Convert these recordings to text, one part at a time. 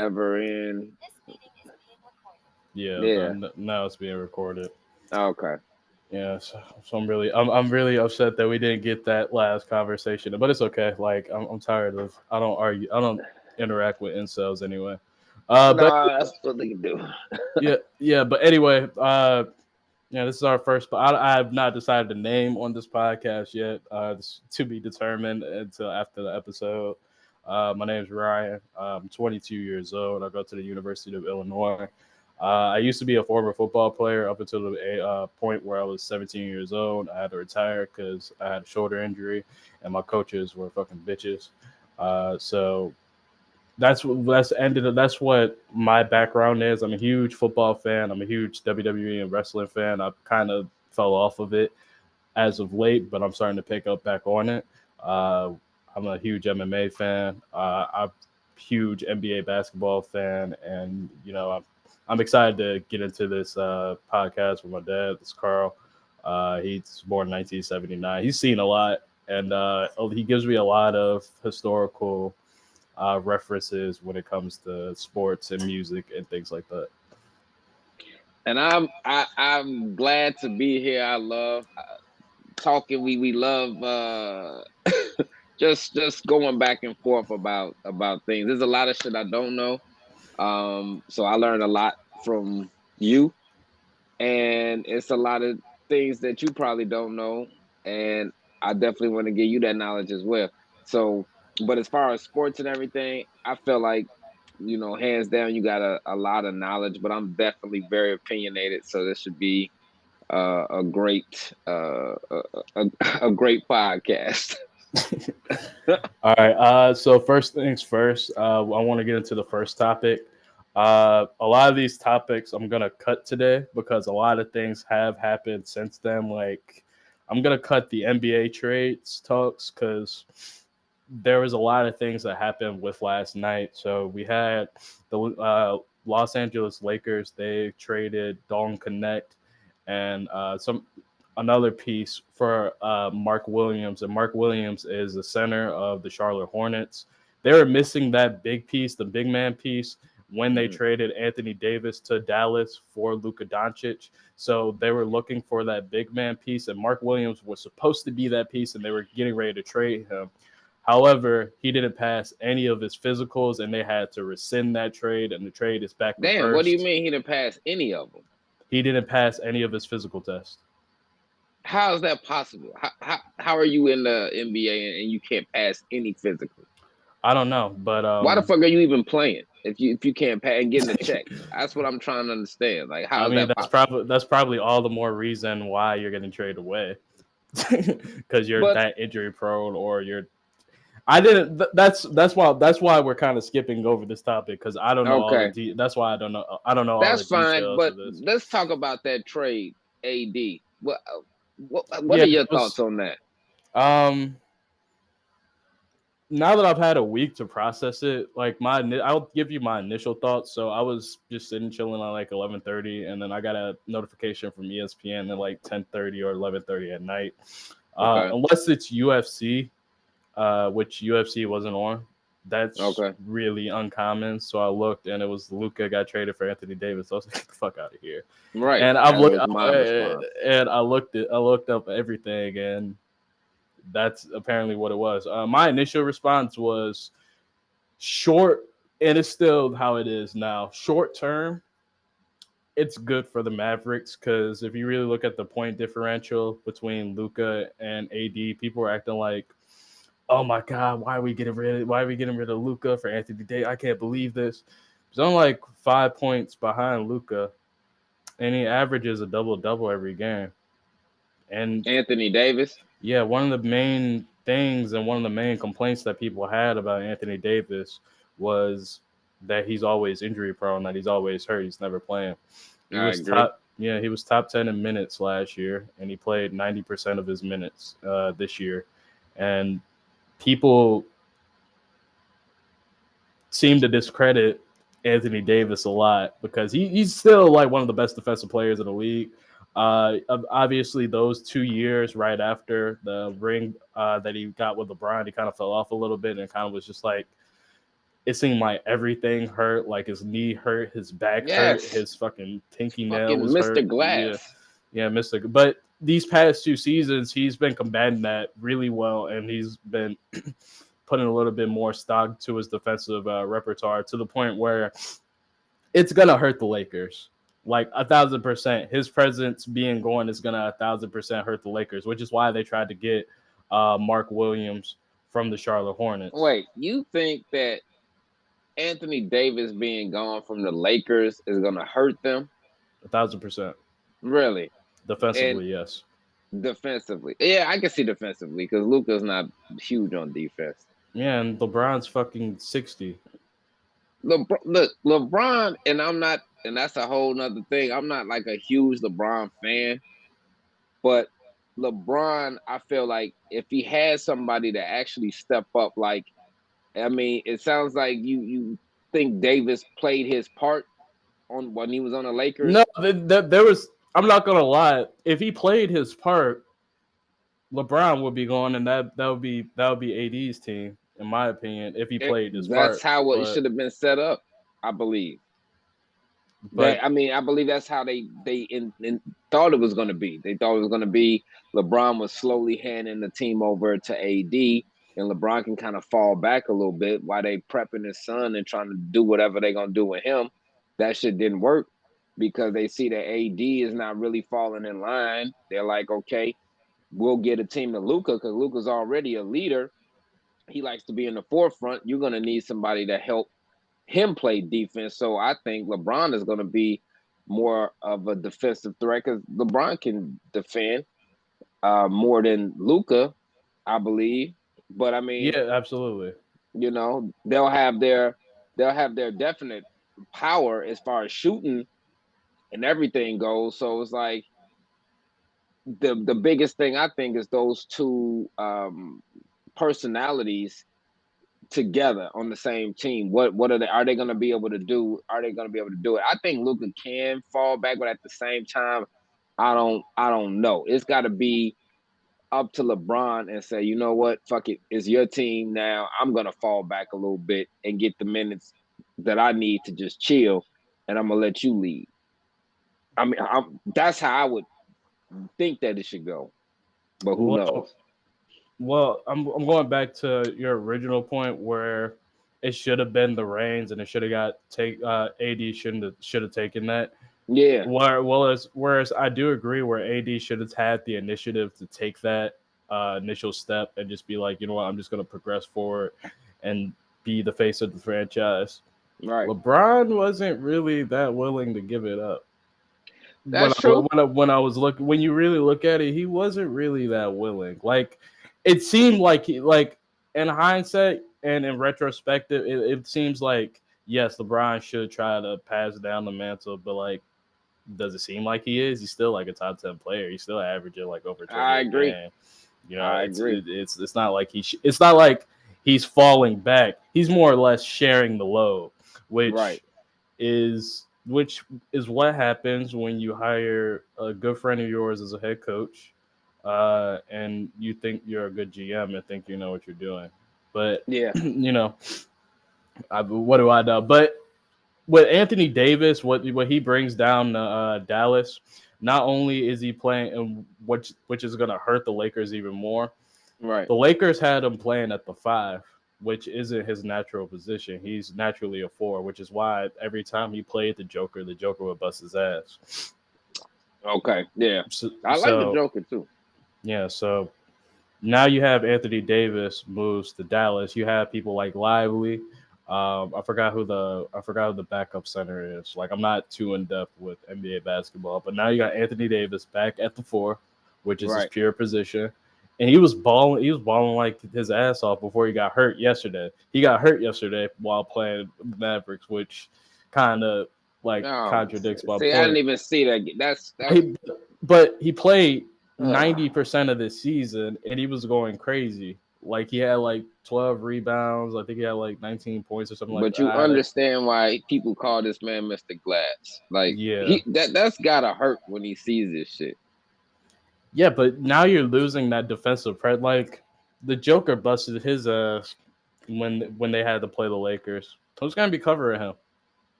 ever in. Yeah, Yeah. now it's being recorded. Okay. Yeah, so I'm really upset that we didn't get that last conversation, but it's okay. Like I'm tired of I don't argue, I don't interact with incels anyway. But No, that's what they can do. yeah, but anyway, yeah, this is our first. But I have not decided a name on this podcast yet. This to be determined until after the episode. My name is Ryan. I'm 22 years old. I go to the University of Illinois. I used to be a former football player up until the point where I was 17 years old. I had to retire because I had a shoulder injury, and my coaches were fucking bitches. So that's what my background is. I'm a huge football fan. I'm a huge WWE and wrestling fan. I've kind of fell off of it as of late, but I'm starting to pick up back on it. Uh, I'm a huge MMA fan. I'm a huge NBA basketball fan, and I'm excited to get into this podcast with my dad. It's Carl. He's born in 1979. He's seen a lot, and he gives me a lot of historical references when it comes to sports and music and things like that. And I'm glad to be here. I love talking. We love just going back and forth about things. There's a lot of shit I don't know. So I learned a lot from you, and it's a lot of things that you probably don't know, and I definitely want to give you that knowledge as well. So, but as far as sports and everything, I feel like hands down, you got a lot of knowledge. But I'm definitely very opinionated, so this should be a great a great podcast. All right. So first things first, I want to get into the first topic. A lot of these topics I'm gonna cut today because a lot of things have happened since then. Like I'm gonna cut the NBA trades talks because there was a lot of things that happened with last night. So we had the Los Angeles Lakers. They traded Don Connect and some another piece for Mark Williams, and Mark Williams is the center of the Charlotte Hornets. They were missing that big piece, the big man piece, when they Mhm. traded Anthony Davis to Dallas for Luka Doncic. So they were looking for that big man piece, and Mark Williams was supposed to be that piece, and they were getting ready to trade him. However, he didn't pass any of his physicals, and they had to rescind that trade, and the trade is back Damn, what do you reversed. mean he didn't pass any of them? He didn't pass any of his physical tests. How is that possible? How are you in the NBA and you can't pass any physical? I don't know, but Why the fuck are you even playing if you can't pass and getting a check? That's what I'm trying to understand. Like, how I is mean that possible? that's probably all the more reason why you're getting traded away because you're But that injury prone or you're. I didn't. That's why we're kind of skipping over this topic because I don't know all the okay, that's why I don't know all that's the fine. details But of this. let's talk about that trade, AD. What Yeah, are your that was thoughts on that? um now that I've had a week to process it, like I'll give you my initial thoughts. So I was just sitting chilling at like 11:30, and then I got a notification from ESPN at like 10:30 or 11:30 at night. Okay, Unless it's UFC, which UFC wasn't on. That's okay, really uncommon. So I looked, and it was Luka got traded for Anthony Davis. I was like, "Get the fuck out of here!" right. And I've That looked, was my response. and I looked up everything, and that's apparently what it was. My initial response was short, and it's still how it is now. Short term, it's good for the Mavericks because if you really look at the point differential between Luka and AD, people are acting like, "Oh my God, why are we getting rid of Luka for Anthony Davis? I can't believe this." He's only like 5 points behind Luka, and he averages a double double every game. And Anthony Davis. yeah, one of the main things and one of the main complaints that people had about Anthony Davis was that he's always injury prone, that he's always hurt, he's never playing. I agree. He was top 10 in minutes last year, and he played 90% of his minutes this year. And people seem to discredit Anthony Davis a lot because he's still like one of the best defensive players in the league. Obviously, those 2 years right after the ring that he got with LeBron, he kind of fell off a little bit and kind of was just like it seemed like everything hurt. Like his knee hurt, his back hurt, Yes, his fucking pinky nail fucking was Mr. hurt. Yeah, Glass. yeah, Mister. But these past 2 seasons, he's been combating that really well, and he's been putting a little bit more stock to his defensive repertoire to the point where it's gonna hurt the Lakers. Like 1,000%, his presence being gone is gonna 1,000% hurt the Lakers, which is why they tried to get Mark Williams from the Charlotte Hornets. Wait, you think that Anthony Davis being gone from the Lakers is gonna hurt them? 1,000%. Really? And Defensively, yes. defensively, yeah, I can see defensively because Luka's not huge on defense. Yeah, and LeBron's fucking 60. Look, LeBron, and I'm not, and that's a whole nother thing. I'm not like a huge LeBron fan, but LeBron, I feel like if he had somebody to actually step up, like, I mean, it sounds like you think Davis played his part on when he was on the No, Lakers. there was. I'm not gonna lie. If he played his part, LeBron would be going, and that would be AD's team, in my opinion, if he played his That's part. how it But should have been set up, I believe. but I mean, I believe that's how they thought it was going to be. They thought it was going to be LeBron was slowly handing the team over to AD, and LeBron can kind of fall back a little bit while they prepping his son and trying to do whatever they're going to do with him. That shit didn't work because they see that AD is not really falling in line. They're like, okay, we'll get a team to Luka because Luka's already a leader. He likes to be in the forefront. You're going to need somebody to help him play defense. So I think LeBron is going to be more of a defensive threat because LeBron can defend more than Luka, I believe. But I mean, yeah, absolutely. you know, they'll have their definite power as far as shooting and everything goes. So it's like the biggest thing I think is those two personalities together on the same team. What are they going to be able to do? Are they going to be able to do it? I think Luka can fall back, but at the same time, I don't know. It's got to be up to LeBron and say, you know what, fuck it, it's your team now. I'm going to fall back a little bit and get the minutes that I need to just chill, and I'm gonna let you lead. I mean, that's how I would think that it should go, but who Well, knows? well, I'm going back to your original point where it should have been the reins and it should have got take AD should have taken that. Yeah, Whereas I do agree where AD should have had the initiative to take that initial step and just be like, you know what, I'm just going to progress forward and be the face of the franchise. right. LeBron wasn't really that willing to give it up. That's true. When I was looking, when you really look at it, he wasn't really that willing. Like it seemed like in hindsight and in retrospective, it seems like yes, LeBron should try to pass down the mantle, but like does it seem like he is? He's still like a top 10 player. He's still averaging like over 20 I a agree. game. You know, I agree. it's not like it's not like he's falling back. He's more or less sharing the load, Right. is which is what happens when you hire a good friend of yours as a head coach, and you think you're a good GM and think you know what you're doing. But Yeah. you know, what do I know? But with Anthony Davis, what he brings down Dallas, not only is he playing, and which is going to hurt the Lakers even more. Right. The Lakers had him playing at the 5, which isn't his natural position. He's naturally a 4, which is why every time he played the Joker would bust his ass. Okay. Yeah. So, I like the so Joker too. yeah, so now you have Anthony Davis moves to Dallas. You have people like Lively. I forgot who the backup center is. Like I'm not too in depth with NBA basketball, but now you got Anthony Davis back at the 4, which is his Right. pure position. And he was balling. He was balling like his ass off before he got hurt yesterday. He got hurt yesterday while playing Mavericks, which kind of like Oh, contradicts my see, I didn't point. even see that. That's. But he played Ugh. 90% of this season and he was going crazy. Like he had like 12 rebounds. I think he had like 19 points or something like But you that. Like, understand why people call this man Mr. Glass. Like yeah. that's gotta hurt when he sees this shit. Yeah, but now you're losing that defensive like the Joker busted his when they had to play the Lakers. Who's gonna be covering him?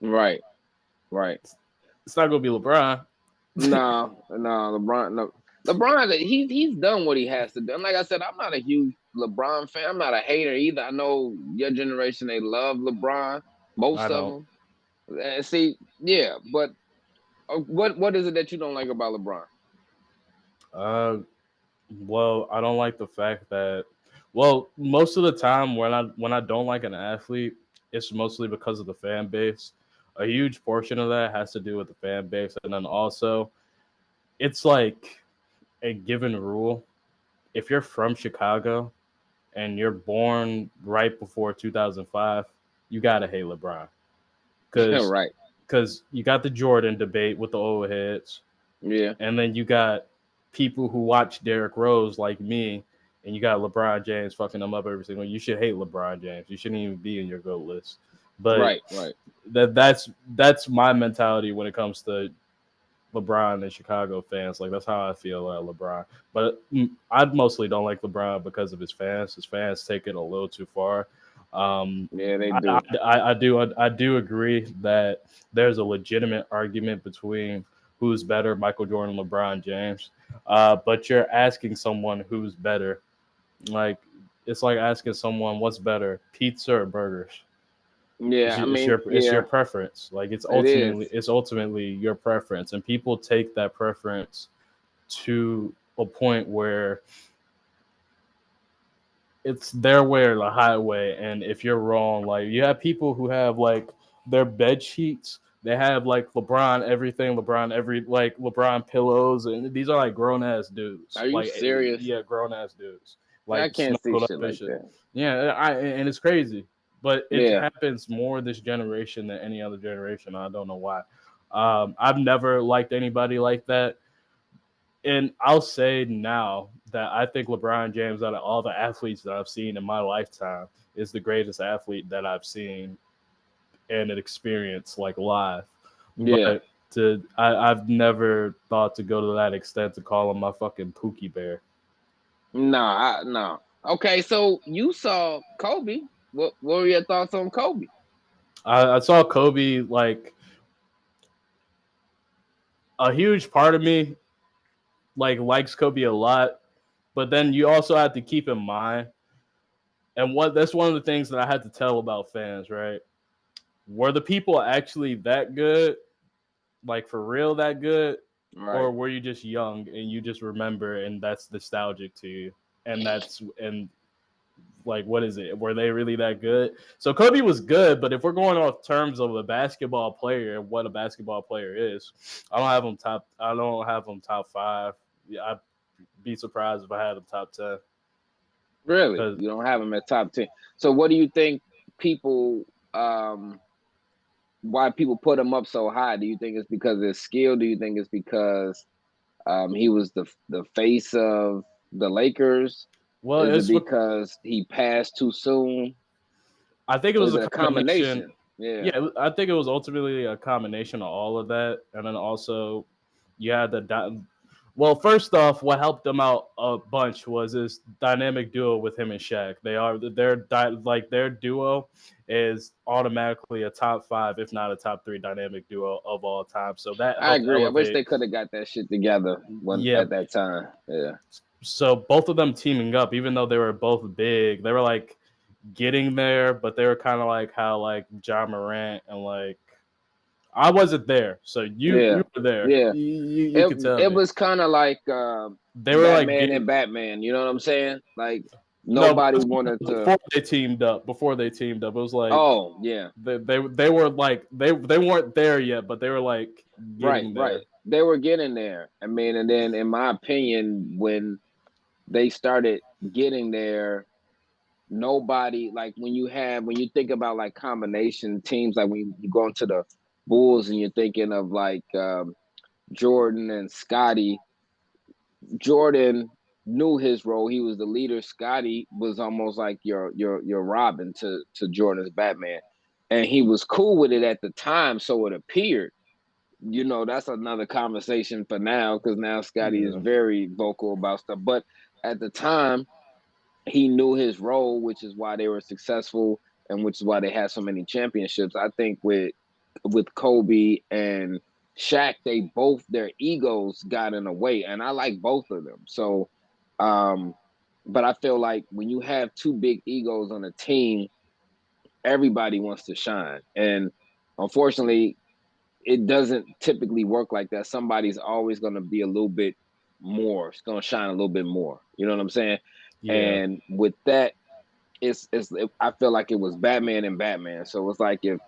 Right, right. It's not gonna be LeBron. No, no, LeBron. No, LeBron. He's done what he has to do. And like I said, I'm not a huge LeBron fan. I'm not a hater either. I know your generation they love LeBron. I Most of don't. them. And see, yeah, but what is it that you don't like about LeBron? Uh, well, I don't like the fact that. Well, most of the time when I don't like an athlete, it's mostly because of the fan base. A huge portion of that has to do with the fan base, and then also it's like a given rule. If you're from Chicago and you're born right before 2005, you gotta hate LeBron because Right. you got the Jordan debate with the old heads, Yeah. and then you got people who watch Derrick Rose like me, and you got LeBron James fucking them up every single. You should hate LeBron James. You shouldn't even be in your GOAT list. But Right. Right. that's my mentality when it comes to LeBron and Chicago fans. Like that's how I feel about LeBron. But I mostly don't like LeBron because of his fans. His fans take it a little too far. Yeah, they do. I do agree that there's a legitimate argument between who's better, Michael Jordan, LeBron James. But you're asking someone who's better. Like it's like asking someone what's better, pizza or burgers. Yeah, I mean, It's your yeah, preference. Like it is. it's ultimately your preference, and people take that preference to a point where it's their way or the highway. And if you're wrong, like you have people who have like their bed sheets, they have like LeBron everything, LeBron every like LeBron pillows, and these are like grown ass dudes, Are you like serious? yeah, grown ass dudes, I like can't see snuggled shit up and like shit. that. Yeah, and it's crazy, but it Yeah. happens more this generation than any other generation. I don't know why. I've never liked anybody like that, and I'll say now that I think LeBron James, out of all the athletes that I've seen in my lifetime, is the greatest athlete that I've seen and an experience like live. Yeah. But I've never thought to go to that extent to call him my fucking Pookie Bear. No, no. Okay, so you saw Kobe. What were your thoughts on Kobe? I saw Kobe, like a huge part of me like likes Kobe a lot, but then you also have to keep in mind, and what that's one of the things that I had to tell about fans, right? Were the people actually that good, like for real that good, Right. or were you just young and you just remember and that's nostalgic to you, and like what is it? Were they really that good? So Kobe was good, but if we're going off terms of a basketball player and what a basketball player is, I don't have him top. I don't have him top five. Yeah, I'd be surprised if I had him top 10. Really? Because You don't have him at top 10. So what do you think people um why people put him up so high? Do you think it's because of his skill? Do you think it's because he was the face of the Lakers? well, Is it it's because he passed too soon? I think it Or was is a it a combination. combination? Yeah. Yeah, I think it was ultimately a combination of all of that, and then also you had well, first off, what helped them out a bunch was this dynamic duo with him and Shaq. Like their duo is automatically a top five, if not a top three dynamic duo of all time. So that I helped agree. I wish elevate. they could have got that shit together when Yeah, at that time. Yeah. so both of them teaming up, even though they were both big, they were like getting there, but they were kind of like how like John Morant and like I wasn't there, so Yeah. you were there. Yeah. You It could tell it me was kind of like they were like Batman getting and Batman. You know what I'm saying? Like no nobody wanted to. before they teamed up. Before they teamed up, it was like Oh yeah, they were like they weren't there yet, but they were like right, getting right. there. They were getting there. I mean, and then in my opinion, when they started getting there, nobody like when you think about like combination teams, like when you go into the Bulls and you're thinking of like Jordan and Scotty. Jordan knew his role. He was the leader. Scotty was almost like your Robin to Jordan's Batman. And he was cool with it at the time, so it appeared. You know, that's another conversation for now because now Scotty is Yeah, very vocal about stuff. But at the time, he knew his role, which is why they were successful and which is why they had so many championships. I think with Kobe and Shaq, they both their egos got in the way, and I like both of them. So, but I feel like when you have two big egos on a team, everybody wants to shine, and unfortunately, it doesn't typically work like that. Somebody's always going to be a little bit more. It's going to shine a little bit more. You know what I'm saying? Yeah. And with that, I feel like it was Batman and Batman. So it's like if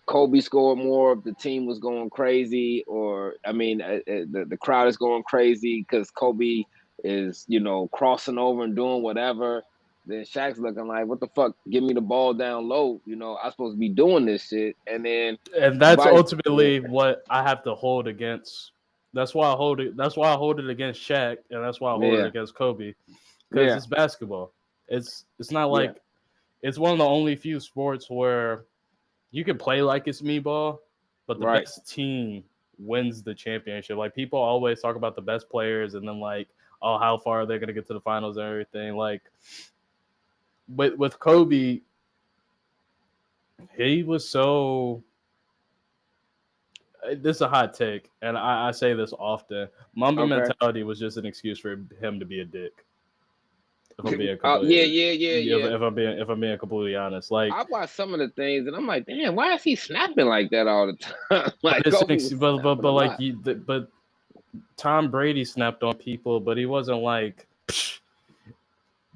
Kobe scored more, if the team was going crazy, or I mean, the crowd is going crazy because Kobe is crossing over and doing whatever. Then Shaq's looking like, what the fuck? Give me the ball down low. I'm supposed to be doing this shit. And then And that's by ultimately what I have to hold against. That's why I hold it. That's why I hold it against Shaq, and that's why I hold it yeah, against Kobe, because yeah, it's basketball. It's not yeah, like it's one of the only few sports where you can play like it's me ball, but the right. best team wins the championship. Like people always talk about the best players, and then like, oh, how far are they gonna get to the finals and everything. Like, with Kobe, he was so. This is a hot take, and I say this often. Mamba Okay. mentality was just an excuse for him to be a dick. If I'm being Oh yeah, completely, yeah, yeah, yeah. if I'm being completely honest, like, I watch some of the things and I'm like, damn, why is he snapping like that all the time? but Like it's an Kobe was snapping but a like lot. you, but Tom Brady snapped on people, but he wasn't like. Psh,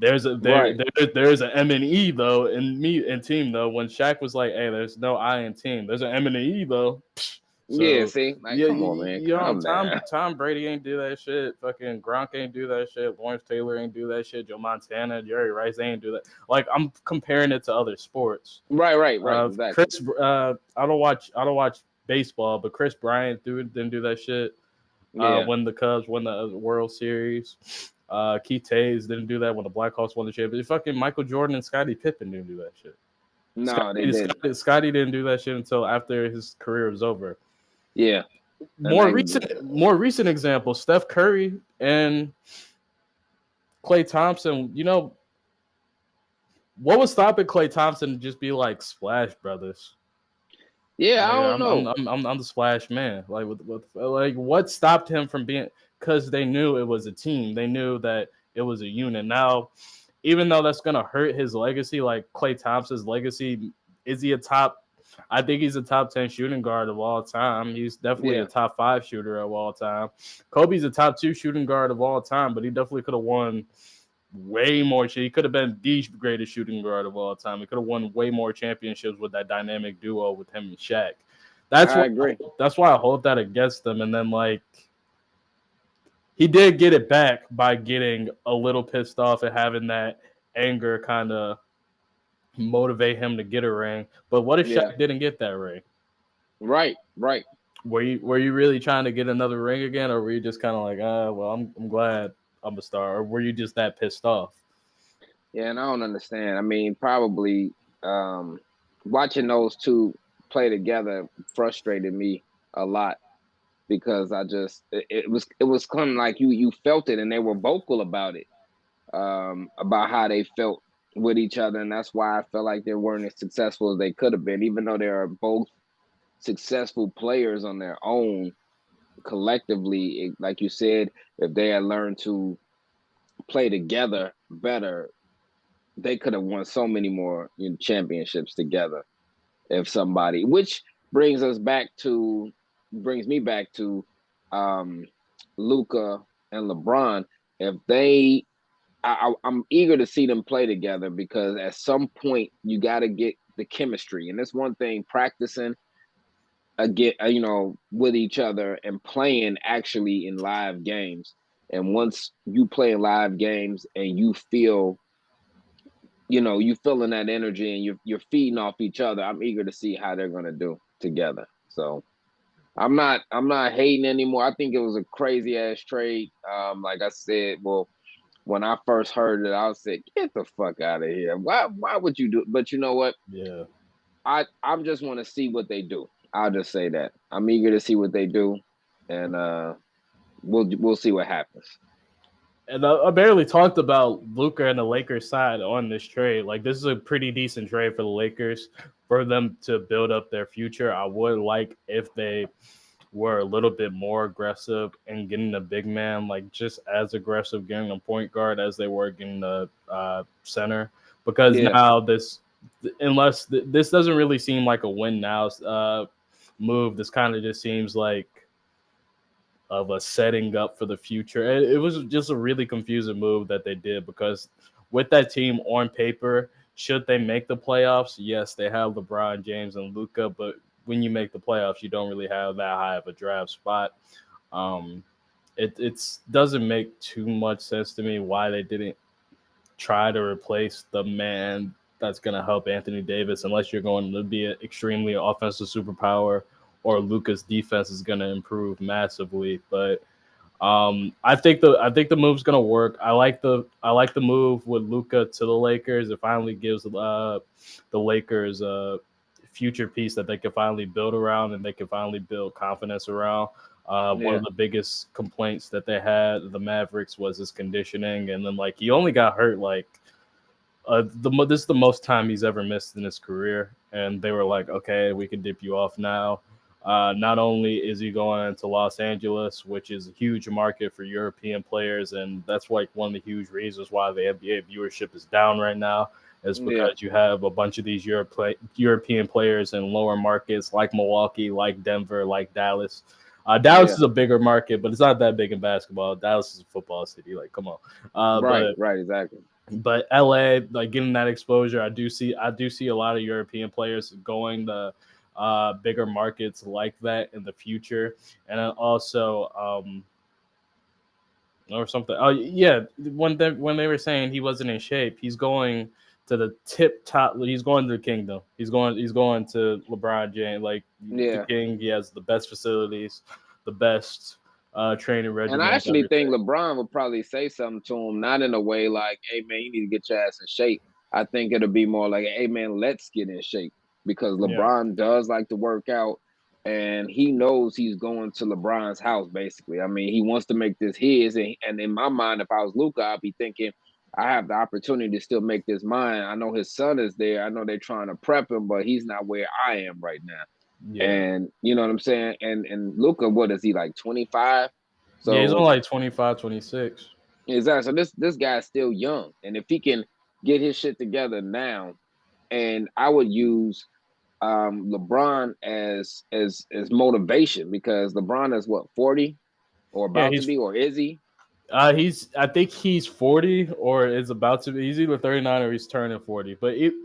Right. there's an M and E though in me and team though. When Shaq was like, "Hey, there's no I in team. There's an M and E though." Psh, Yeah, so see, like, yeah, come on, man, Tom calm down. Tom Brady ain't do that shit. Fucking Gronk ain't do that shit. Lawrence Taylor ain't do that shit. Joe Montana, Jerry Rice ain't do that. Like I'm comparing it to other sports. Right, right, right, exactly. I don't watch baseball, but Chris Bryant didn't do that shit. Yeah. When the Cubs won the World Series. Keith Tays didn't do that when the Blackhawks won the championship. Fucking Michael Jordan and Scottie Pippen didn't do that shit. No, they didn't. Scottie didn't do that shit until after his career was over. Yeah. And like, More recent example, Steph Curry and Klay Thompson. You know what was stopping Klay Thompson to just be like Splash Brothers? yeah, I Like don't know. I'm the Splash Man. Like like what stopped him from being? Because they knew it was a team. They knew that it was a unit. Now, even though that's gonna hurt his legacy, like Klay Thompson's legacy, is he a top? I think he's a top 10 shooting guard of all time. He's definitely a Yeah. top 5 shooter of all time. Kobe's a top 2 shooting guard of all time, but he definitely could have won way more. He could have been the greatest shooting guard of all time. He could have won way more championships with that dynamic duo with him and Shaq. That's I why agree. that's why I hold that against them. And then like he did get it back by getting a little pissed off and having that anger kind of motivate him to get a ring. But what if Yeah. Shaq didn't get that ring? Right, right. Were you really trying to get another ring again, or were you just kind of like, well, I'm glad I'm a star, or were you just that pissed off? Yeah, and I don't understand. I mean, probably um watching those two play together frustrated me a lot because it was kind of like you felt it and they were vocal about it, about how they felt with each other, and that's why I felt like they weren't as successful as they could have been, even though they are both successful players on their own. Collectively, like you said, if they had learned to play together better, they could have won so many more championships together. If somebody, which brings me back to um Luka and LeBron. If they I'm eager to see them play together because at some point you got to get the chemistry, and it's one thing practicing again, with each other and playing actually in live games. And once you play in live games and you feel, you feeling that energy and you're feeding off each other, I'm eager to see how they're gonna do together. So I'm not hating anymore. I think it was a crazy ass trade. Like I said, well, when I first heard it, I said, "Get the fuck out of here! Why would you do?" But you know what? Yeah. I just want to see what they do. I'll just say that I'm eager to see what they do, and we'll see what happens. And I barely talked about Luka and the Lakers side on this trade. Like, this is a pretty decent trade for the Lakers for them to build up their future. I would like if they were a little bit more aggressive and getting a big man, like just as aggressive getting a point guard as they were getting the center. Because Yeah, now this doesn't really seem like a win now move. This kind of just seems like of a setting up for the future. It was just a really confusing move that they did because with that team on paper, should they make the playoffs? Yes, they have LeBron James and Luka, but when you make the playoffs, you don't really have that high of a draft spot. Um, it doesn't make too much sense to me why they didn't try to replace the man that's going to help Anthony Davis unless you're going to be an extremely offensive superpower or Luka's defense is going to improve massively. But I think the move's gonna work. I like the move with Luka to the Lakers. It finally gives the Lakers a future piece that they can finally build around and they can finally build confidence around. One yeah, of the biggest complaints that they had the Mavericks was his conditioning, and then like he only got hurt like this is the most time he's ever missed in his career, and they were like, okay, we can dip you off now. Not only is he going to Los Angeles, which is a huge market for European players, and that's like one of the huge reasons why the NBA viewership is down right now, is yeah, because you have a bunch of these European players in lower markets like Milwaukee, like Denver, like Dallas. Dallas yeah. is a bigger market, but it's not that big in basketball. Dallas is a football city. Like, come on. Uh, Right, but right, exactly. but LA, like getting that exposure, I do see a lot of European players going to bigger markets like that in the future, and then also or something. Oh yeah, when they were saying he wasn't in shape, he's going to the tip top. He's going to the kingdom. He's going to LeBron James, like the Yeah. king. He has the best facilities, the best training And I regimens, actually think everything. LeBron would probably say something to him, not in a way like, "Hey man, you need to get your ass in shape." I think it'll be more like, "Hey man, let's get in shape," because Yeah, LeBron does like to work out, and he knows he's going to LeBron's house. Basically, I mean, he wants to make this his, and in my mind, if I was Luka, I'd be thinking, I have the opportunity to still make this mine. I know his son is there. I know they're trying to prep him, but he's not where I am right now. yeah. And you know what I'm saying? And Luka, what is he like 25? Yeah, he's only So like 25, 26. exactly. So this guy's still young, and if he can get his shit together now, and I would use LeBron as motivation because LeBron is what 40 or Yeah, about to be, or is he? I think he's 40 or is about to be. He's either 39 or he's turning 40.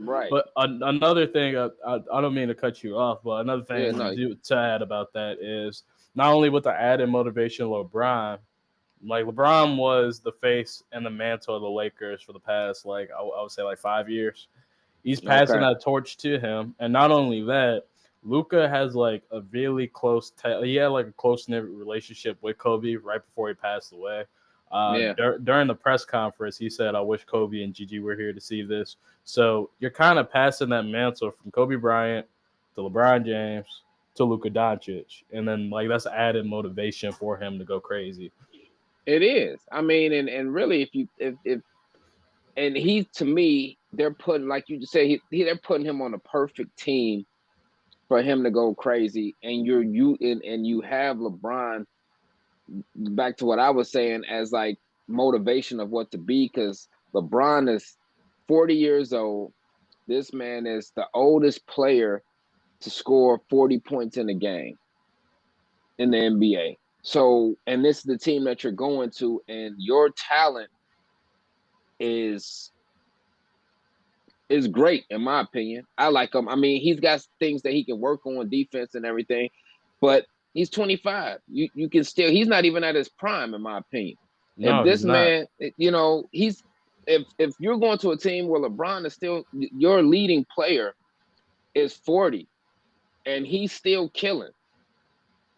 Right. But another thing, I don't mean to cut you off, but another Yeah. thing No. to add about that is not only with the added motivation of LeBron, like LeBron was the face and the mantle of the Lakers for the past, like I would say, like 5 years. He's passing Okay. that torch to him, and not only that, Luka has like a really he had like a close knit relationship with Kobe right before he passed away. Yeah. During the press conference, he said, "I wish Kobe and Gigi were here to see this." So you're kind of passing that mantle from Kobe Bryant to LeBron James to Luka Doncic, and then like that's added motivation for him to go crazy. It is. I mean, and really, if you if and he to me, they're putting like you just said, they're putting him on a perfect team for him to go crazy, and and you have LeBron, back to what I was saying, as like motivation of what to be, because LeBron is 40 years old. This man is the oldest player to score 40 points in a game in the NBA. So, and this is the team that you're going to, and your talent is is great in my opinion. I like him. I mean, he's got things that he can work on defense and everything, but he's 25. You can still, he's not even at his prime in my opinion. If No, he's this not. man, he's if you're going to a team where LeBron is still your leading player is 40 and he's still killing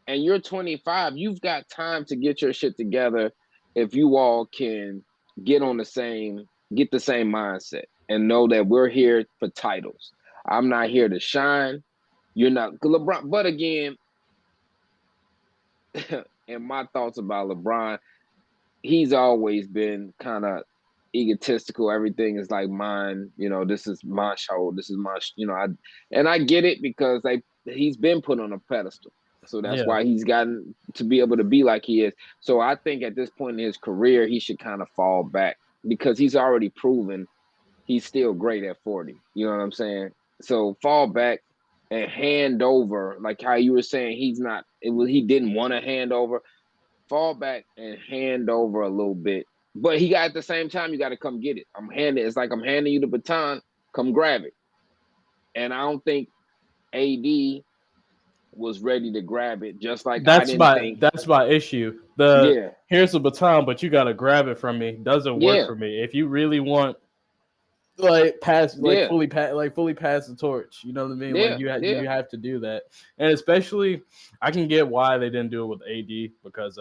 and you're 25, you've got time to get your shit together if you all can get on the same get the same mindset and know that we're here for titles. I'm not here to shine. You're not LeBron, but again, and my thoughts about LeBron, he's always been kind of egotistical. Everything is like mine. This is my show. This is my. I get it because he's been put on a pedestal. So that's Yeah, why he's gotten to be able to be like he is. So I think at this point in his career, he should kind of fall back because he's already proven he's still great at 40. You know what I'm saying? So fall back and hand over, like how you were saying, he didn't want to hand over. Fall back and hand over a little bit. But he got at the same time, you got to come get it. It's like I'm handing you the baton, come grab it. And I don't think AD was ready to grab it, just like I that's didn't my think. that's my issue. The Yeah, here's the baton, but you got to grab it from me. Doesn't work yeah, for me. If you really want like pass like yeah, fully pass the torch, you know what I mean? Like yeah, yeah. you have to do that. And especially I can get why they didn't do it with AD because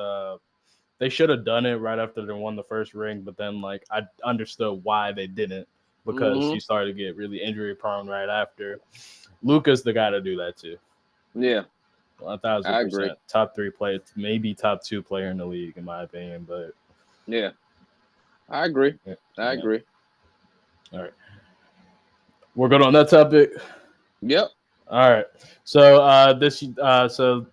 they should have done it right after they won the first ring, but then like I understood why they didn't because Hmm. he started to get really injury prone right after. Luka's the guy to do that too. Yeah, I agree. 1000% top 3 player, maybe top 2 player in the league in my opinion. But Yeah, I agree. yeah, I yeah. agree. All right, we're good on that topic. Yep. All right, so so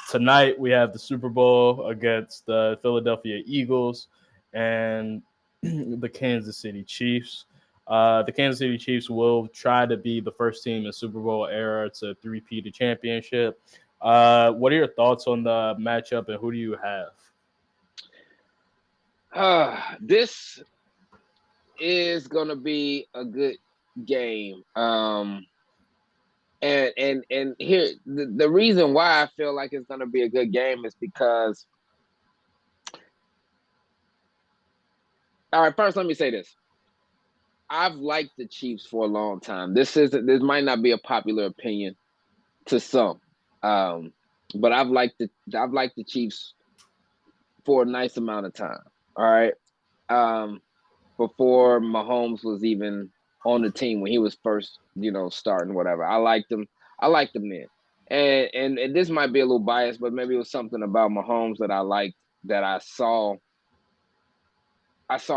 tonight we have the Super Bowl against the Philadelphia Eagles and the Kansas City Chiefs. The Kansas City Chiefs will try to be the first team in Super Bowl era to three-peat a championship. What are your thoughts on the matchup, and who do you have? This is gonna be a good game. And here the reason why I feel like it's gonna be a good game is because, all right, first let me say this. I've liked the Chiefs for a long time. This might not be a popular opinion to some. Um, but I've liked the Chiefs for a nice amount of time. All right. Um, Before Mahomes was even on the team when he was first, starting whatever. I liked him. I liked him then. And this might be a little biased, but maybe it was something about Mahomes that I liked, that I saw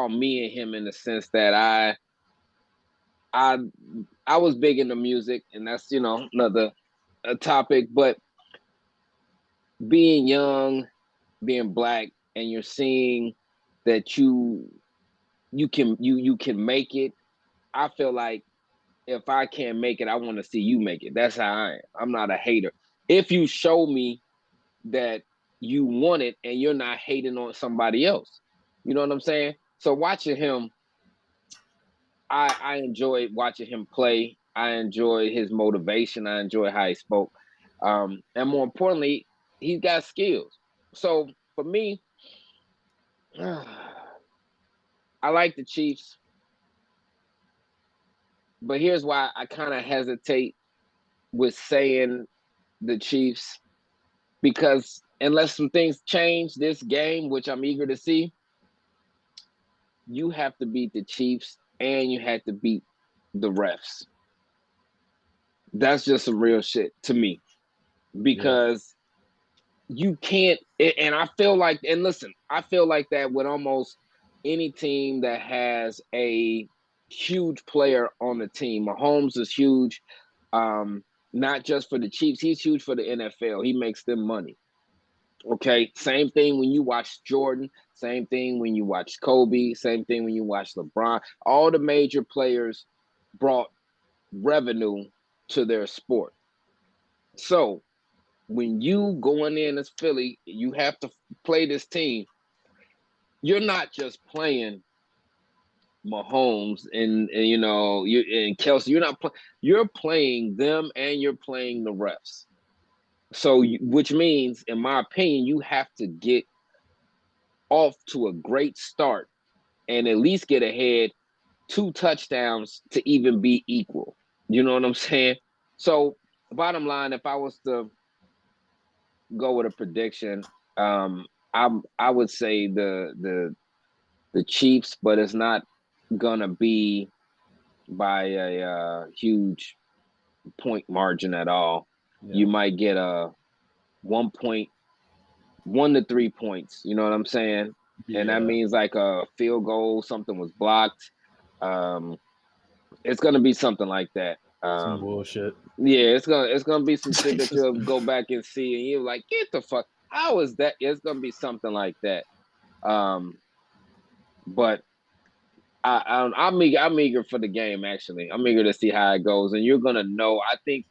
me and him in the sense that I I was big into music, and that's another a topic. But being young, being black, and you're seeing that you can make it. I feel like if I can't make it, I want to see you make it. That's how I am. I'm not a hater. If you show me that you want it and you're not hating on somebody else, you know what I'm saying? So watching him, I enjoyed watching him play. I enjoyed his motivation. I enjoyed how he spoke. And more importantly, he's got skills. So for me, I like the Chiefs, but here's why I kind of hesitate with saying the Chiefs, because unless some things change this game, which I'm eager to see, you have to beat the Chiefs and you have to beat the refs. That's just some real shit to me, Yeah, because you can't. And I feel like, and listen, I feel like that with almost any team that has a huge player on the team. Mahomes is huge, not just for the Chiefs. He's huge for the NFL. He makes them money. Okay, same thing when you watch Jordan, same thing when you watch Kobe, same thing when you watch LeBron. All the major players brought revenue to their sport. So when you going in as Philly, you have to play this team. You're not just playing Mahomes and you and Kelsey. You're playing them, and you're playing the refs. So which means, in my opinion, you have to get off to a great start and at least get ahead 2 touchdowns to even be equal. You know what I'm saying? So, bottom line, if I was to go with a prediction, um, I would say the Chiefs, but it's not gonna be by a huge point margin at all. yeah, You might get a 1 to 3 points. You know what I'm saying? and that Yeah, means like a field goal, something was blocked. Um, it's gonna be something like that. some bullshit. Yeah, it's gonna be some shit that you'll go back and see, and you're like, get the fuck. How is that? It's gonna be something like that. Um, but I'm eager for the game. Actually, I'm eager to see how it goes, and you're gonna know. I think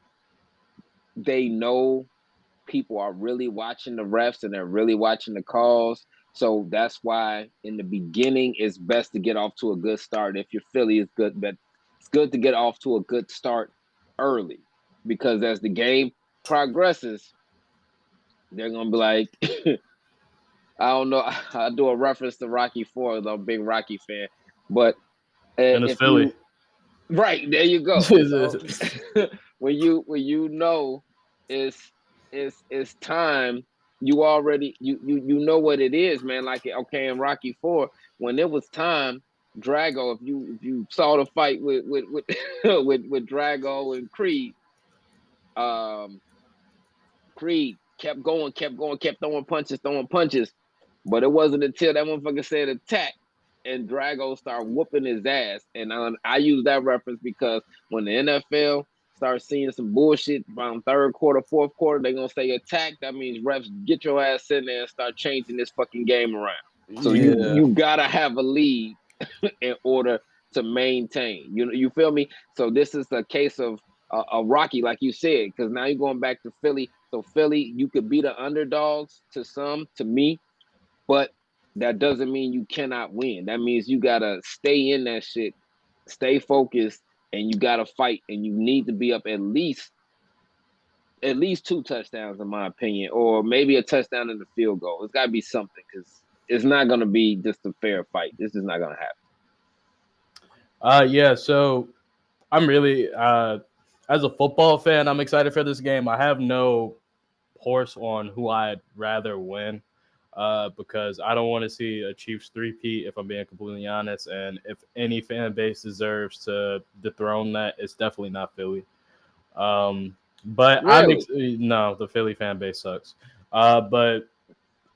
they know people are really watching the refs and they're really watching the calls. So that's why in the beginning it's best to get off to a good start. If your Philly is good, but it's good to get off to a good start early because as the game progresses, they're gonna be like, I don't know. I do a reference to Rocky Four. I'm a big Rocky fan, but And it's if Philly. you right there, you go. So when you know it's it's time, you already you know what it is, man. Like okay, in Rocky Four, when it was time, Drago. If you saw the fight with with Drago and Creed, um, Creed kept going, kept throwing punches. But it wasn't until that motherfucker said attack and Drago started whooping his ass. And I use that reference because when the NFL starts seeing some bullshit around third quarter, fourth quarter, they're going to say attack. That means refs get your ass in there and start changing this fucking game around. So you Yeah. you got to have a lead in order to maintain. You feel me? So this is a case of a Rocky, like you said, because now you're going back to Philly. So Philly, you could be the underdogs to some, to me, but that doesn't mean you cannot win. That means you gotta stay in that shit, stay focused, and you gotta fight. And you need to be up at least 2 touchdowns, in my opinion, or maybe a touchdown in the field goal. It's gotta be something because it's not gonna be just a fair fight. This is not gonna happen. Yeah, so I'm really as a football fan, I'm excited for this game. I have no horse on who I'd rather win because I don't want to see a Chiefs three-peat, if I'm being completely honest. And if any fan base deserves to dethrone that, it's definitely not Philly. But Really? no, the Philly fan base sucks. But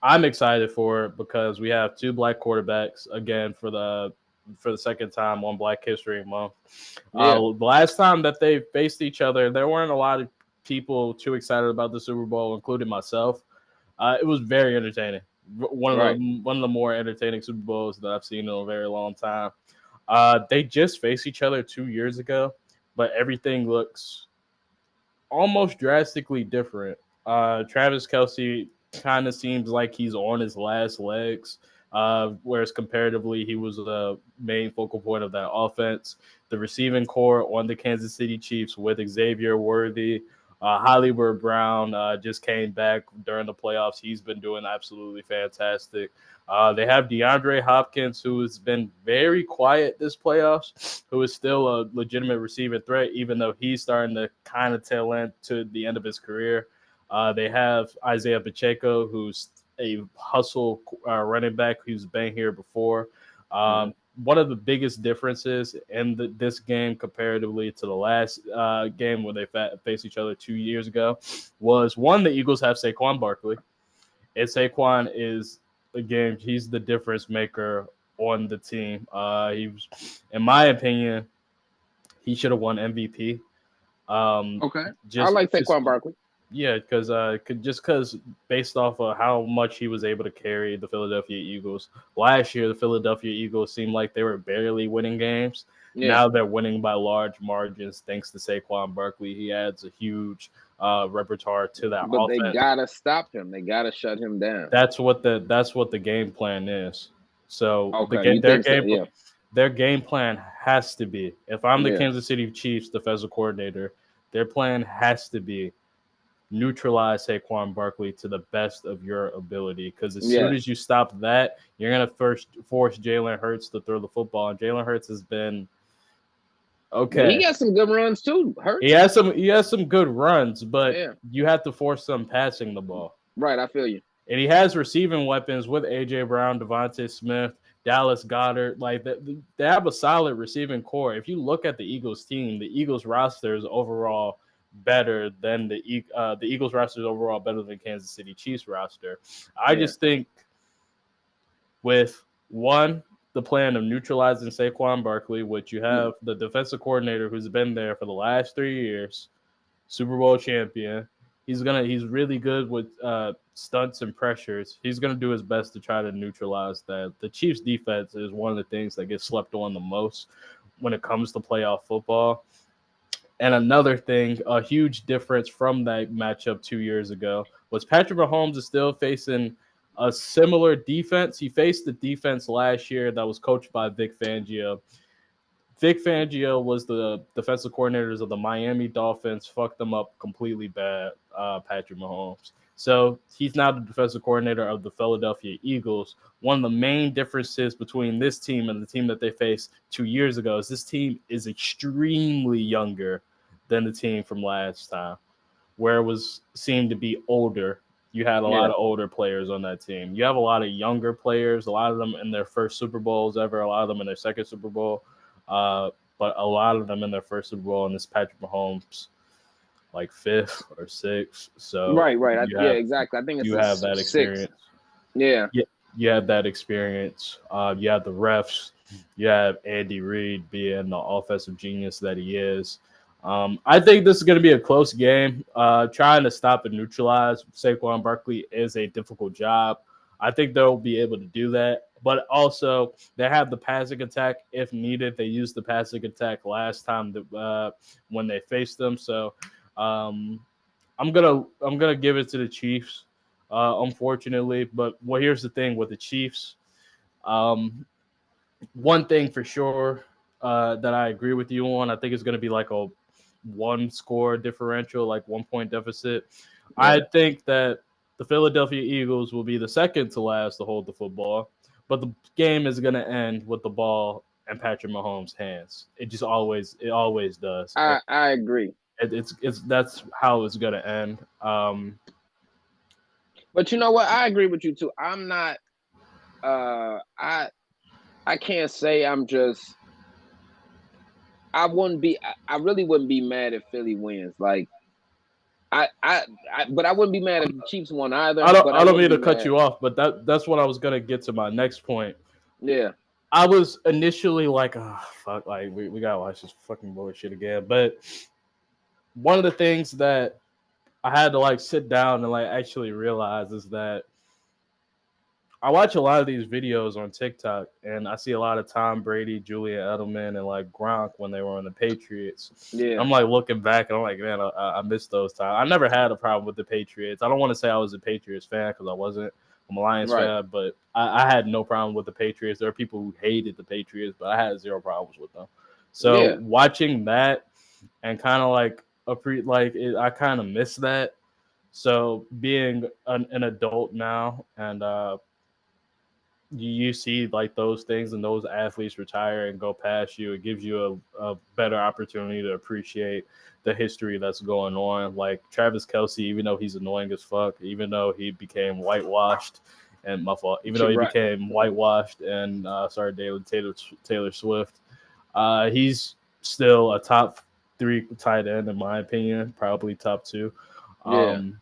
I'm excited for it because we have two black quarterbacks again for the second time on Black History Month. Yeah. The last time that they faced each other, there weren't a lot of people too excited about the Super Bowl, including myself. It was very entertaining. Right. One of the more entertaining Super Bowls that I've seen in a very long time. They just faced each other 2 years ago, but everything looks almost drastically different. Travis Kelsey kind of seems like he's on his last legs, whereas comparatively, he was the main focal point of that offense. The receiving core on the Kansas City Chiefs with Xavier Worthy, Hollywood Brown just came back during the playoffs. He's been doing absolutely fantastic. They have DeAndre Hopkins, who has been very quiet this playoffs, who is still a legitimate receiving threat, even though he's starting to kind of tail end to the end of his career. They have Isaiah Pacheco, who's a hustle running back who's been here before. Mhm. One of the biggest differences in this game comparatively to the last game when they faced each other 2 years ago was one, the Eagles have Saquon Barkley. And Saquon is, again, he's the difference maker on the team. He was, in my opinion, he should have won MVP. Um, Okay. I just, like just Saquon Barkley. yeah, because based off of how much he was able to carry the Philadelphia Eagles last year, the Philadelphia Eagles seemed like they were barely winning games. Yeah. Now they're winning by large margins thanks to Saquon Barkley. He adds a huge repertoire to that But they offense. gotta stop him. They gotta shut him down. That's what the game plan is. So Okay. You think so? Yeah. their game plan has to be, if I'm the Yeah. Kansas City Chiefs defensive coordinator, their plan has to be neutralize Saquon Barkley to the best of your ability. Because as soon Yeah. as you stop that, you're gonna first force Jalen Hurts to throw the football. And Jalen Hurts has been But he okay. got some good runs too. He Hurts. has some good runs, but Yeah. you have to force them passing the ball. Right. I feel you. And he has receiving weapons with AJ Brown, Devontae Smith, Dallas Goddard. Like they have a solid receiving core. If you look at the Eagles team, the Eagles roster is overall better than the Eagles roster is overall better than Kansas City Chiefs roster. I Yeah. just think with one, the plan of neutralizing Saquon Barkley, which you Yeah. have the defensive coordinator who's been there for the last 3 years, Super Bowl champion. He's really good with stunts and pressures. He's gonna do his best to try to neutralize that. The Chiefs defense is one of the things that gets slept on the most when it comes to playoff football. And another thing, a huge difference from that matchup 2 years ago was Patrick Mahomes is still facing a similar defense. He faced the defense last year that was coached by Vic Fangio. Vic Fangio was the defensive coordinators of the Miami Dolphins, fucked them up completely bad, Patrick Mahomes. So he's now the defensive coordinator of the Philadelphia Eagles. One of the main differences between this team and the team that they faced 2 years ago is this team is extremely younger than the team from last time, where it was seemed to be older. You had a lot Yeah. of older players on that team. You have a lot of younger players, a lot of them in their first Super Bowls ever, a lot of them in their second Super Bowl, uh, but a lot of them in their first Super Bowl, and this Patrick Mahomes like fifth or sixth. So Right. Right. you Yeah. have Exactly. I think it's you a have that six. experience. Yeah. Yeah, you have that experience. You have the refs. You have Andy Reid being the offensive genius that he is. I think this is going to be a close game. Trying to stop and neutralize Saquon Barkley is a difficult job. I think they'll be able to do that. But also, they have the passing attack if needed. They used the passing attack last time when they faced them. So um, I'm gonna give it to the Chiefs, unfortunately. But well, here's the thing with the Chiefs. Um, One thing for sure that I agree with you on, I think it's gonna be like a one score differential, like 1 point deficit. I Right. think that the Philadelphia Eagles will be the second to last to hold the football, but the game is gonna end with the ball in Patrick Mahomes' hands. It always does. I agree. It's that's how it's gonna end. But you know what? I agree with you too. I'm not. I can't say I'm just. I wouldn't be. I really wouldn't be mad if Philly wins. Like but I wouldn't be mad if the Chiefs won either. I don't But I I don't wouldn't mean be to cut mad. you off, but that's what I was gonna get to my next point. Yeah. I was initially like, oh fuck, like we gotta watch this fucking bullshit again. But one of the things that I had to like sit down and like actually realize is that I watch a lot of these videos on TikTok and I see a lot of Tom Brady, Julian Edelman, and like Gronk when they were on the Patriots. Yeah. I'm like looking back and I'm like, man, I miss those times. I never had a problem with the Patriots. I don't want to say I was a Patriots fan because I wasn't. I'm a Lions Right. fan, but I had no problem with the Patriots. There are people who hated the Patriots, but I had zero problems with them. So Yeah. watching that and kind of like I kind of miss that. So being an adult now and you see like those things and those athletes retire and go past you, it gives you a better opportunity to appreciate the history that's going on. Like Travis Kelsey, even though he's annoying as fuck, even though he became whitewashed and my fault, even though he Right. became whitewashed and sorry, David Taylor Swift, he's still a top three tight end in my opinion, probably top two. Yeah. Um,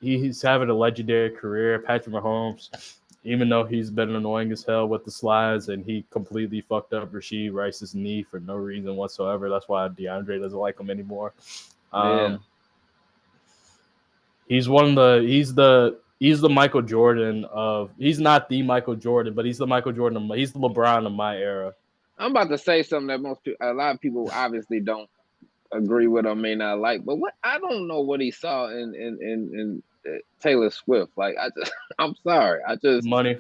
he's having a legendary career. Patrick Mahomes, even though he's been annoying as hell with the slides and he completely fucked up Rasheed Rice's knee for no reason whatsoever. That's why DeAndre doesn't like him anymore. Yeah. Um, he's one of the he's the Michael Jordan of he's not the Michael Jordan, but he's the Michael Jordan. He's the LeBron of my era. I'm about to say something that a lot of people obviously don't agree with or may not like. But what I don't know what he saw in Taylor Swift. Like I just, I'm sorry. I just Money.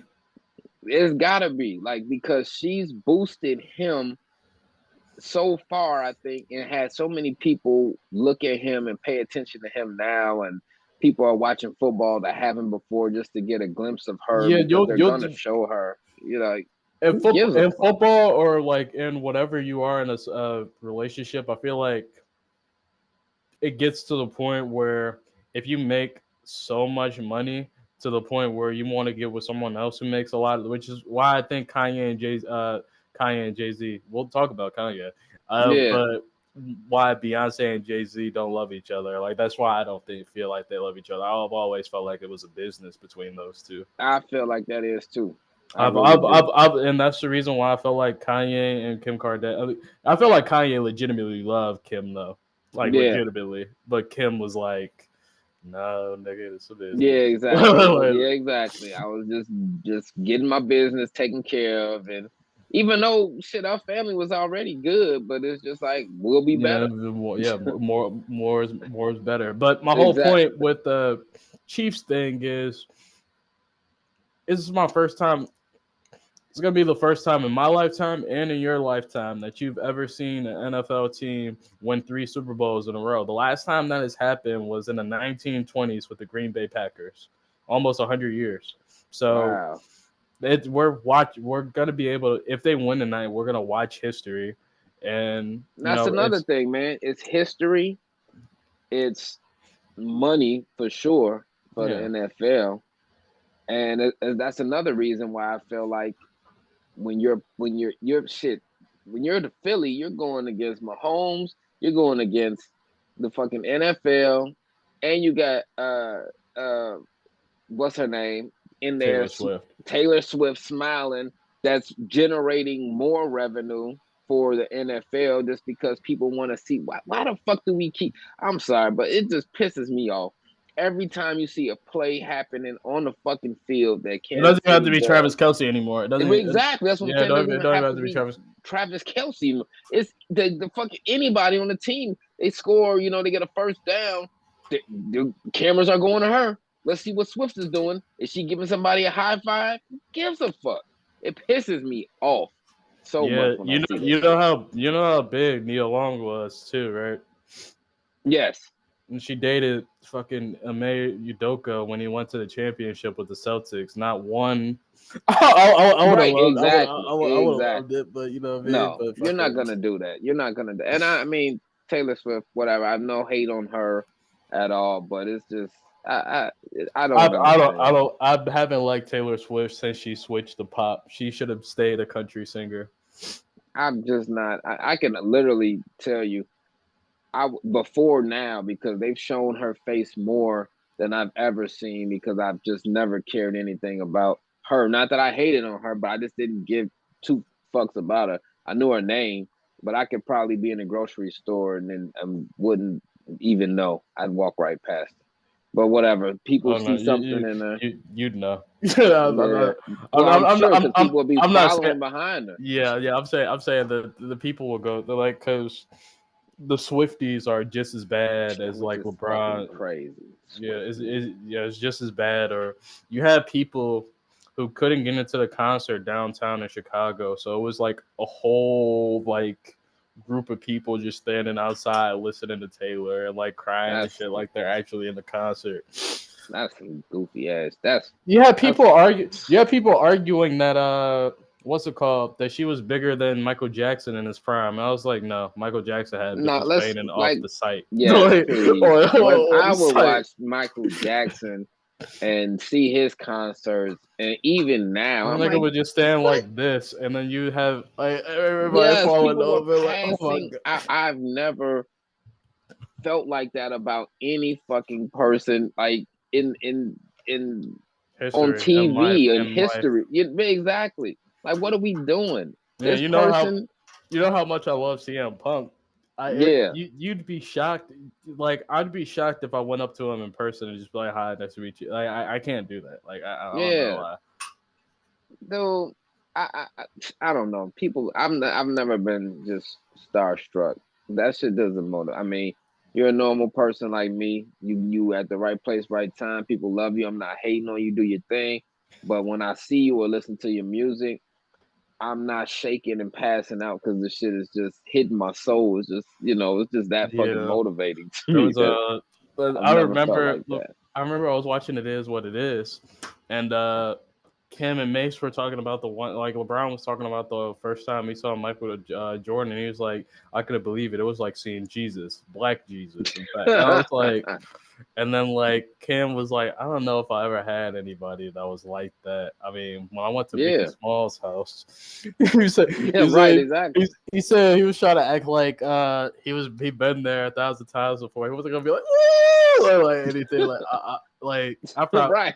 it's gotta be like because she's boosted him so far, I think, and had so many people look at him and pay attention to him now, and people are watching football that haven't before just to get a glimpse of her Yeah, because they're you'll gonna show her. You know, like, in who gives a fuck? football or like in whatever you are in a relationship. I feel like it gets to the point where if you make so much money to the point where you want to get with someone else who makes a lot, which is why I think Kanye and Jay Z. We'll talk about Kanye, Yeah, but why Beyonce and Jay Z don't love each other. Like that's why I don't feel like they love each other. I've always felt like it was a business between those two. I feel like that is too. I really do. And that's the reason why I feel like Kanye and Kim Kardashian. I feel like Kanye legitimately loved Kim though, like Yeah. legitimately. But Kim was like, "No, nigga, it's a Yeah, business." exactly. Yeah, exactly. I was just getting my business taken care of, and even though shit, our family was already good, but it's just like we'll be Yeah, better. more is better. But my whole Exactly. point with the Chiefs thing is, this is my first time. It's gonna be the first time in my lifetime and in your lifetime that you've ever seen an NFL team win 3 Super Bowls in a row. The last time that has happened was in the 1920s with the Green Bay Packers, almost 100 years. So Wow. we're gonna be able to, if they win tonight, we're gonna watch history, and That's another it's thing, man. It's history. It's money for sure for the yeah. NFL, and that's another reason why I feel like when you're shit when you're the Philly, you're going against Mahomes, you're going against the fucking NFL, and you got uh what's her name in there, Taylor Swift. Taylor Swift smiling. That's generating more revenue for the NFL just because people want to see why the fuck do we keep. I'm sorry, but it just pisses me off every time you see a play happening on the fucking field that It Kansas doesn't have City to be does. Travis Kelsey anymore. It doesn't. Exactly. That's what I'm Yeah, saying. It doesn't it even don't even have have to to be be Travis. Travis Kelsey. It's the fucking anybody on the team. They score, they get a first down. The cameras are going to her. Let's see what Swift is doing. Is she giving somebody a high five? Who gives a fuck? It pisses me off so much Yeah, when I see that shit. you know how big Nia Long was too, right? Yes. And she dated fucking Ime Udoka when he went to the championship with the Celtics. Not one. I would have Right. loved. Exactly. I would have loved Exactly. it, but you know what I mean. No, But you're not fucking gonna do that. You're not gonna do. And I mean Taylor Swift, whatever. I have no hate on her at all, but it's just I don't understand. I haven't liked Taylor Swift since she switched to pop. She should have stayed a country singer. I'm just not. I can literally tell you, before now because they've shown her face more than I've ever seen because I've just never cared anything about her. Not that I hated on her, but I just didn't give two fucks about her. I knew her name, but I could probably be in a grocery store and then wouldn't even know. I'd walk right past her. But whatever, people Oh no, see something in her. you'd know. Yeah, well, I'm sure because people will be I'm not saying. following behind her. Yeah. I'm saying the people will go. They're like, because the Swifties are just as bad as Which like is fucking LeBron. crazy. Yeah, Swifties. it's just as bad. Or you had people who couldn't get into the concert downtown in Chicago, so it was like a whole like group of people just standing outside listening to Taylor and like crying and That's shit, like they're actually in the concert. That's some goofy ass. That's that's You had people arguing that what's it called, that she was bigger than Michael Jackson in his prime. I was like, no, Michael Jackson had no. bitches Let's fainting off like the site. yes, please. When On I the would site. watch Michael Jackson and see his concerts, and even The now, I'm nigga like, would just stand what? like this, and then you have like everybody Yes, falling people were over. Like, oh my passing. god, I've never felt like that about any fucking person, like in on history and TV and life. history. Exactly. Like, what are we doing? Yeah, This person, you know how much I love CM Punk. yeah, You'd be shocked. Like I'd be shocked if I went up to him in person and just be like, "Hi, nice to meet you." Like I can't do that. Like I'm not gonna yeah. lie. Though I don't know. People, I've never been just starstruck. That shit doesn't motivate. I mean, you're a normal person like me. You at the right place, right time. People love you. I'm not hating on you. Do your thing. But when I see you or listen to your music, I'm not shaking and passing out because the shit is just hitting my soul. It's just it's just that fucking Yeah, motivating to there me was that a. But I've never felt like that. I remember I was watching It Is What It Is, and Kim and Mace were talking about the one, like LeBron was talking about the first time he saw Michael Jordan, and he was like, I couldn't believe it. It was like seeing Jesus, Black Jesus, in fact. And I was like, and then like Kim was like, I don't know if I ever had anybody that was like that. I mean, when I went to Biggie Yeah, Small's house, he said yeah, right, exactly. he said he was trying to act like he'd been there 1,000 times before. He wasn't gonna be like, or like anything like I Right.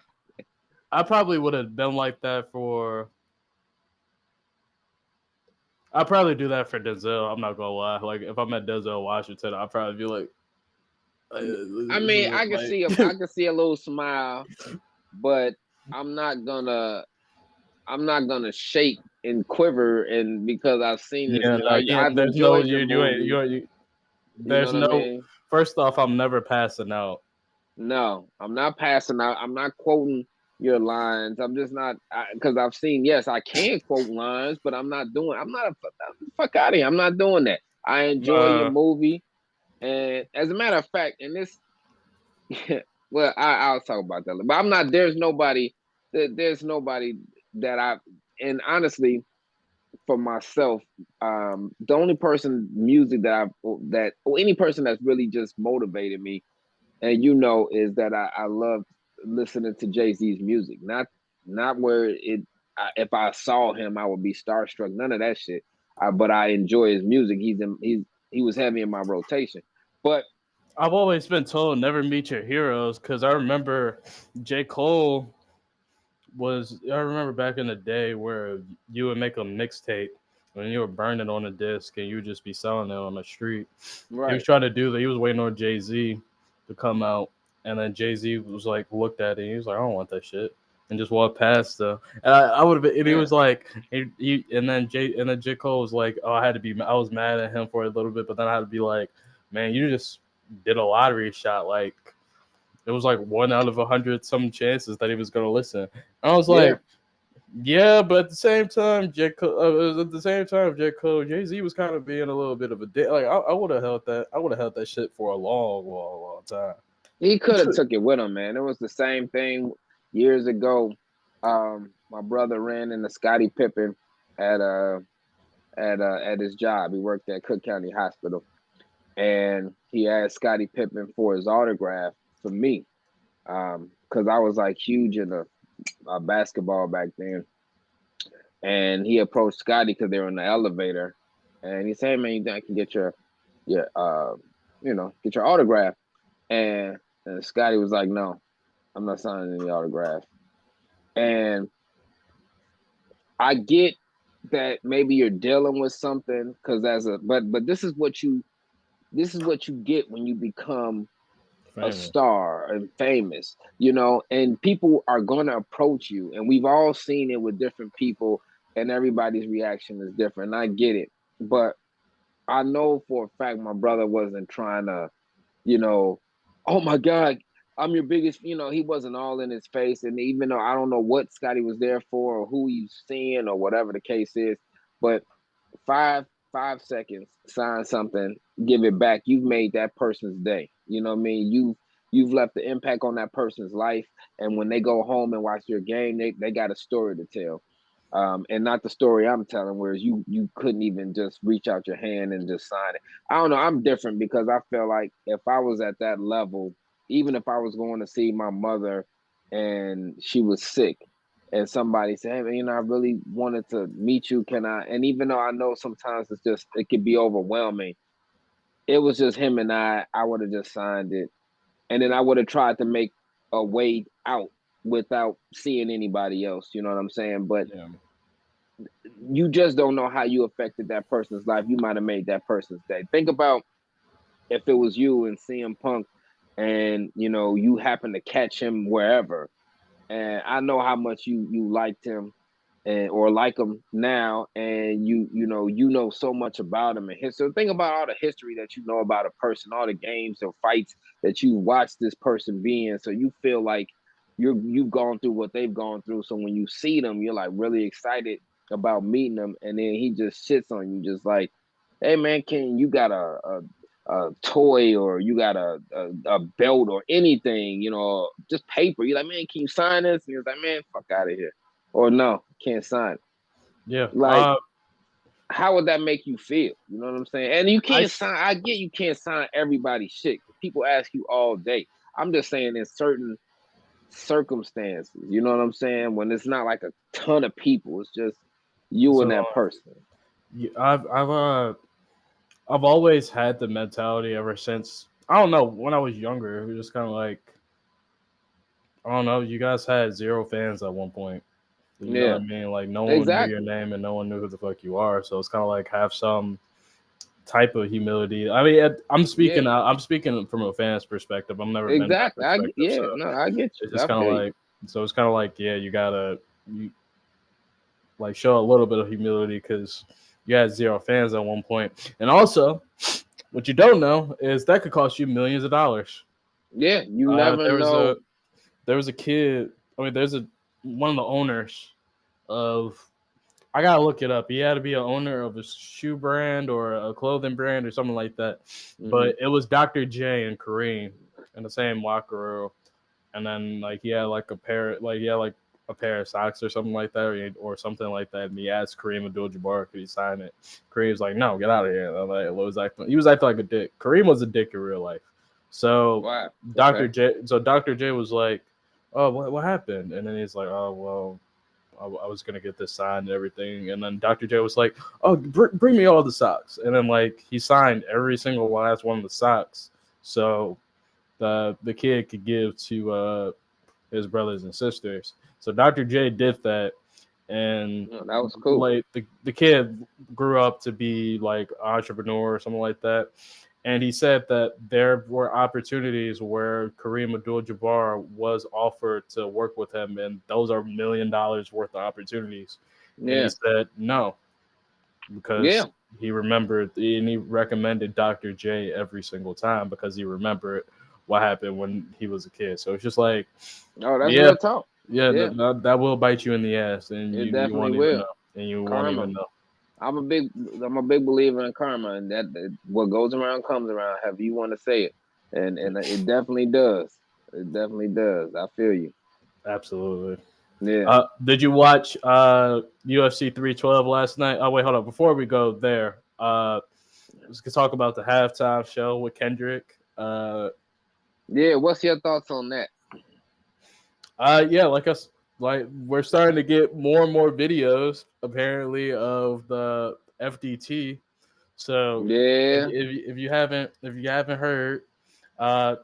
probably would have been like that for I'd probably do that for Denzel. I'm not gonna lie. Like if I'm at Denzel Washington, I'd probably be like, I mean, I can like see I can see a little smile, but I'm not gonna I'm not gonna shake and quiver and because I've seen this yeah, no, yeah. I've There's no enjoyed your you ain't movie. You know there's what I no. mean? First off, I'm never passing out. No, I'm not passing out. I'm not quoting your lines. I'm just not because I've seen. Yes, I can quote lines, but I'm not doing. I'm not a fuck out of here. I'm not doing that. I enjoy your Uh, movie, and as a matter of fact, and this, well, I'll talk about that. But I'm not. There's nobody that I. And honestly, for myself, the only person music that or any person that's really just motivated me and is that I love listening to Jay-Z's music. Not where if I saw him I would be starstruck. None of that shit. But I enjoy his music. He was heavy in my rotation. But I've always been told never meet your heroes because I remember J. Cole I remember back in the day where you would make a mixtape when you were burning on a disc and you would just be selling it on the street. He was right, trying to do that. He was waiting on Jay-Z to come out, and then Jay-Z was like, looked at it, and he was like, I don't want that shit, and just walked past the. And I would have been, and he yeah, was like, and then J. Cole was like, oh, I was mad at him for a little bit, but then I had to be like, man, you just did a lottery shot, like. It was like 1 out of 100 some chances that he was gonna listen. And I was yeah. like, yeah, but at the same time, J. Cole, Jay Z was kind of being a little bit of a dick. Like I would have held that. I would have held that shit for a long, long, long time. He could have took it with him, man. It was the same thing years ago. My brother ran into Scottie Pippen at at his job. He worked at Cook County Hospital, and he asked Scottie Pippen for his autograph for me, because I was like huge in the basketball back then. And he approached Scottie because they were in the elevator, and he said, "Hey, man, you think I can get your get your autograph?" And Scottie was like, "No, I'm not signing any autograph." And I get that maybe you're dealing with something because but this is what you get when you become a Famous. star and famous, and people are going to approach you. And we've all seen it with different people, and everybody's reaction is different. And I get it. But I know for a fact my brother wasn't trying to, you know, oh my God, I'm your biggest, he wasn't all in his face. And even though I don't know what Scottie was there for or who he's seeing or whatever the case is, but 5 seconds, sign something, give it back. You've made that person's day. You know what I mean? You've left the impact on that person's life. And when they go home and watch your game, they got a story to tell. And not the story I'm telling, whereas you couldn't even just reach out your hand and just sign it. I don't know. I'm different because I feel like if I was at that level, even if I was going to see my mother and she was sick, and somebody said, "Hey, man, I really wanted to meet you. Can I?" And even though I know sometimes it could be overwhelming. It was just him and I would have just signed it, and then I would have tried to make a way out without seeing anybody else. You know what I'm saying? But Yeah. you just don't know how you affected that person's life. You might have made that person's day. Think about if it was you and CM Punk, and you happen to catch him wherever. And I know how much you liked him and or like him now, and you know so much about him and history. So think about all the history that you know about a person, all the games or fights that you watched this person be in. So you feel like you've gone through what they've gone through. So when you see them, you're like really excited about meeting them, and then he just shits on you, just like, "Hey man, can you got a toy or you got a belt or anything, just paper?" You're like, "Man, can you sign this?" And he's like, "Man, fuck out of here." Or, "No, can't sign." Yeah. Like, how would that make you feel? You know what I'm saying? And you I can't sign. I get you can't sign everybody's shit. People ask you all day. I'm just saying in certain circumstances. You know what I'm saying? When it's not like a ton of people, it's just you and so that person. I've always had the mentality ever since I don't know when I was younger. It was just kind of like I don't know. You guys had zero fans at one point. You know what Yeah. I mean? Like no one knew your Exactly. name and no one knew who the fuck you are. So it's kind of like have some type of humility. I mean, Yeah. I'm speaking from a fan's perspective. I've never been that Exactly. perspective, so Yeah. No, I get it's you. just I kind of feel you. like it's kind of like yeah, you like show a little bit of humility because you had zero fans at one point, and also what you don't know is that could cost you millions of dollars. Yeah. You Uh, never there was a know. there was a kid. I mean, there's a one of the owners of. I gotta look it up. He had to be an owner of a shoe brand or a clothing brand or something like that. Hmm. But it was Dr. J and Kareem in the same locker room, and then like he had like a pair of socks or something like that, or something like that. And he asked Kareem Abdul-Jabbar could he sign it. Kareem's like, no, get out of here. And I'm like, he was acting like a dick. Kareem was a dick in real life. So Wow. Okay. Dr. J was like, oh, what happened? And then he's like, oh well. I was gonna get this signed and everything, and then Dr. J was like, "Oh, bring me all the socks," and then like he signed every single last one of the socks, so the kid could give to his brothers and sisters. So Dr. J did that, and No, that was cool. like the kid grew up to be like an entrepreneur or something like that. And he said that there were opportunities where Kareem Abdul-Jabbar was offered to work with him, and those are $1 million worth of opportunities. And he Yeah. said no Yeah. because he remembered and he recommended Dr. J every single time because he remembered what happened when he was a kid. So it's just like, Oh, that's yeah, real talk. yeah, Yeah. that will bite you in the ass, and It you definitely won't even will. know, and you won't Karma. even know. I'm a big I'm a big believer in karma, and that what goes around comes around, however you want to say it, and it definitely does. It definitely does. I feel you. Absolutely. Yeah. Did you watch UFC 312 last night? Oh wait, hold on. Before we go there, let's talk about the halftime show with Kendrick. Yeah. What's your thoughts on that? Yeah, like we're starting to get more and more videos apparently of the FDT. So Yeah. if you haven't heard,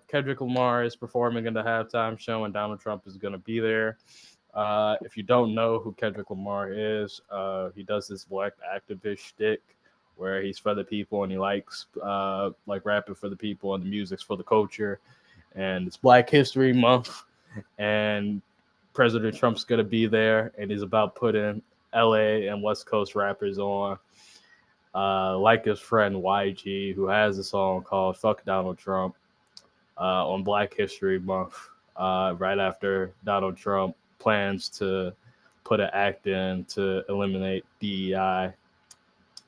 Kendrick Lamar is performing in the halftime show, and Donald Trump is going to be there. If you don't know who Kendrick Lamar is, he does this black activist shtick where he's for the people and he likes like rapping for the people and the music's for the culture. And it's Black History Month, and President Trump's gonna be there, and he's about putting LA and West Coast rappers on. Like his friend YG, who has a song called "Fuck Donald Trump" on Black History Month, right after Donald Trump plans to put an act in to eliminate DEI.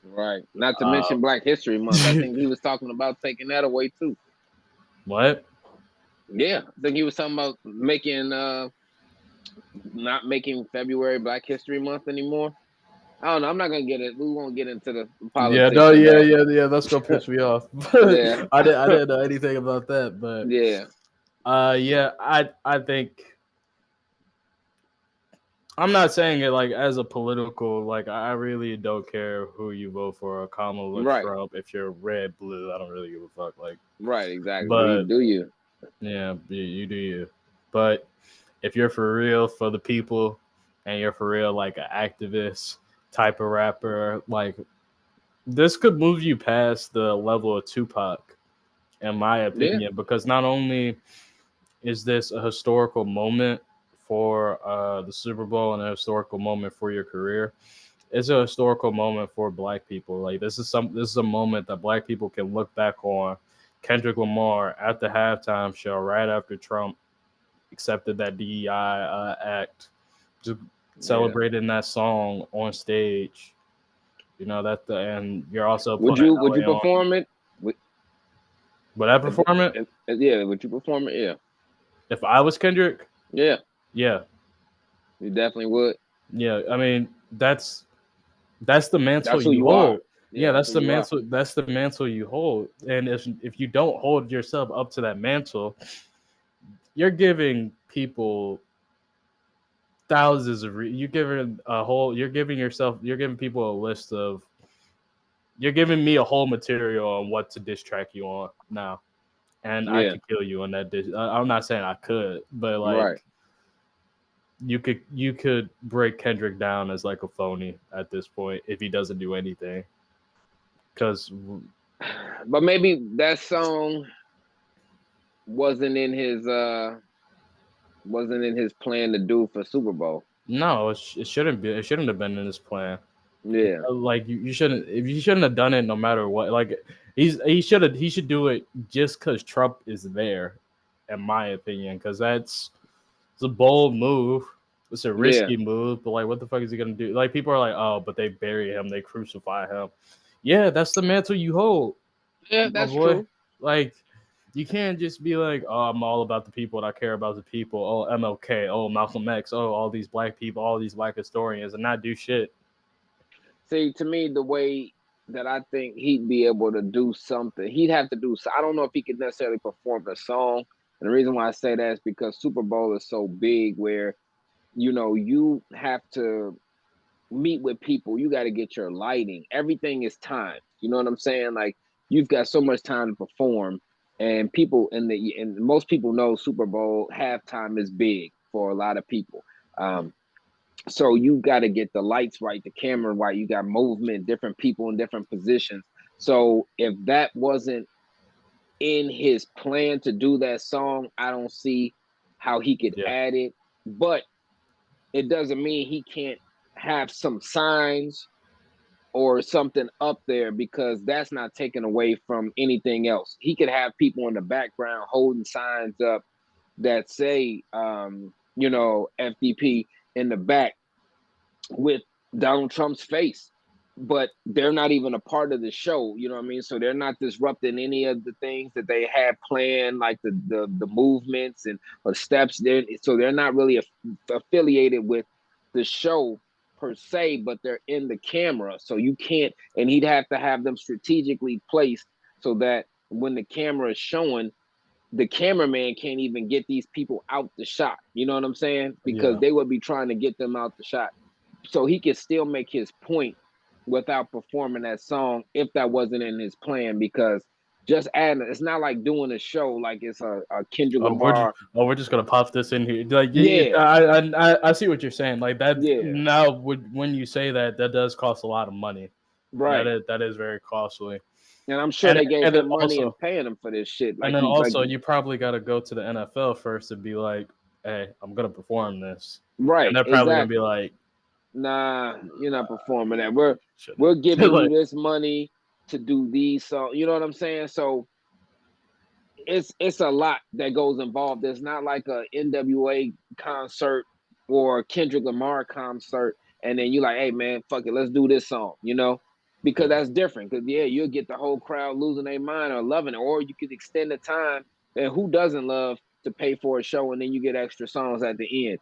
Right. Not to Uh, mention Black History Month. I think he was talking about taking that away too. what? Yeah. I think he was talking about making not making February Black History Month anymore. I don't know. I'm not gonna get it. We won't get into the Yeah, politics no, of that. yeah. That's gonna piss me off. Yeah. I didn't know anything about that, but Yeah. yeah, I think I'm not saying it like as a political, like I really don't care who you vote for, Kamala Right. Trump. If you're red, blue, I don't really give a fuck. Like, Right. Exactly. Do you? but Do you? yeah, you do you. But if you're for real for the people, and you're for real like an activist type of rapper, like this could move you past the level of Tupac, in my Yeah. opinion, because not only is this a historical moment for the Super Bowl and a historical moment for your career, it's a historical moment for Black people. Like this is a moment that Black people can look back on. Kendrick Lamar at the halftime show right after Trump accepted that DEI act, just Yeah. celebrating that song on stage. You know and you're also Would putting you? Would LA you on. perform it? Would, Would I perform it yeah. Would you perform it? Yeah. if I was Kendrick? Yeah. Yeah, You definitely would. yeah. I mean, that's the mantle That's who you you are. hold. Yeah. Yeah, That's who that's the you are. mantle. That's the mantle you hold. And if you don't hold yourself up to that mantle, you're giving people thousands of. You're giving a whole. You're giving yourself. You're giving people a list of. You're giving me a whole material on what to diss track you on now, and I Yeah. could kill you on that diss. I'm not saying I could, but Right. like you could break Kendrick down as like a phony at this point if he doesn't do anything. Because But maybe that song wasn't in his plan to do for Super Bowl. no, it shouldn't be. It shouldn't have been in his plan. Yeah. Like you shouldn't. If you shouldn't have done it, no matter what. Like he should do it just because Trump is there, in my opinion. Because it's a bold move. It's a Yeah. risky move. But like, what the fuck is he gonna do? Like people are like, oh, but they bury him, they crucify him. Yeah, that's the mantle you hold, Yeah, my that's boy. true. Like you can't just be like, oh, I'm all about the people and I care about the people. Oh, MLK. Oh, Malcolm X. Oh, all these black people. All these black historians, and not do shit. See, to me, the way that I think he'd be able to do something, he'd have to do. So I don't know if he could necessarily perform the song. And the reason why I say that is because Super Bowl is so big, where you have to meet with people. You got to get your lighting. Everything is time. You know what I'm saying? Like you've got so much time to perform, and most people know Super Bowl halftime is big for a lot of people. So you got to get the lights right, the camera right. You got movement, different people in different positions. So if that wasn't in his plan to do that song, I don't see how he could Yeah. add it. But it doesn't mean he can't have some signs or something up there, because that's not taken away from anything else. He could have people in the background holding signs up that say, FDP in the back with Donald Trump's face, but they're not even a part of the show. You know what I mean? So they're not disrupting any of the things that they had planned, like the movements and or steps. They're not really affiliated with the show per se, but they're in the camera. So you can't, and he'd have to have them strategically placed so that when the camera is showing, the cameraman can't even get these people out the shot. You know what I'm saying? Because Yeah. they would be trying to get them out the shot. So he could still make his point without performing that song if that wasn't in his plan. Because just adding, it's not like doing a show like it's a Kendrick Lamar. We're just gonna pop this in here. Like Yeah, I see what you're saying. Like that yeah, now when you say that, that does cost a lot of money. right. That is very costly. And I'm sure And they gave and then him money and also paying him for this shit. and Like then he, like also you probably got to go to the NFL first and be like, hey, I'm gonna perform this, and right, they're probably gonna be exactly. like, Nah, you're not performing that. We're shouldn't giving you like this money to do these songs. You know what I'm saying? So it's a lot that goes involved. It's not like a NWA concert or Kendrick Lamar concert, and then you like, hey man, fuck it, let's do this song, because yeah. that's different. Because yeah, you'll get the whole crowd losing their mind or loving it, or you could extend the time. And who doesn't love to pay for a show and then you get extra songs at the end?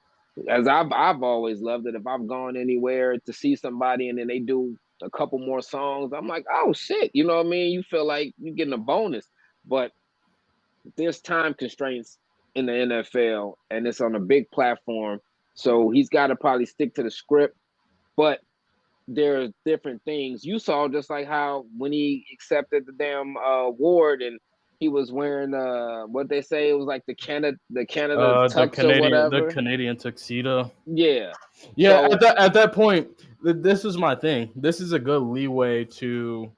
As I've always loved it. If I've gone anywhere to see somebody and then they do a couple more songs, I'm like, oh shit, you know what I mean? You feel like you're getting a bonus, but there's time constraints in the NFL and it's on a big platform. So he's got to probably stick to the script, but there's different things. You saw just like how when he accepted the damn award and he was wearing what they say it was like the Canada tux or The whatever. Canadian tuxedo. Yeah. Yeah, So at that point, this is my thing. This is a good leeway to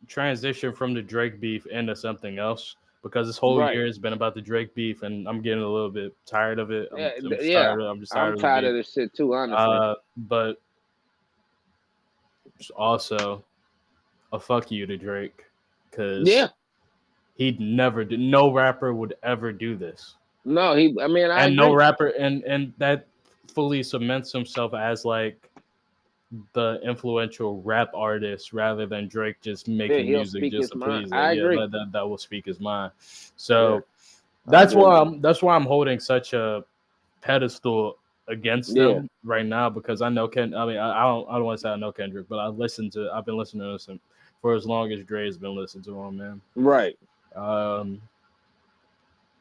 transition from the Drake beef into something else because this whole right. year has been about the Drake beef, and I'm getting a little bit tired of it. Yeah, I'm just yeah. tired. I'm just I'm tired of the tired beef. of this shit too, honestly. But also a fuck you to Drake because Yeah. he'd never do. No rapper would ever do this, No, I mean, I and no agree. rapper, and that fully cements himself as like the influential rap artist rather than Drake just Yeah, making he'll music speak just his to mind. please. Like, I yeah, agree. that will speak his mind. Yeah, So I do agree. that's why I'm holding such a pedestal against Yeah. them right now because I know Ken. I mean, I don't want to say I know Kendrick, but I've been listening to him for as long as Dre's been listening to him, man. Right. Um,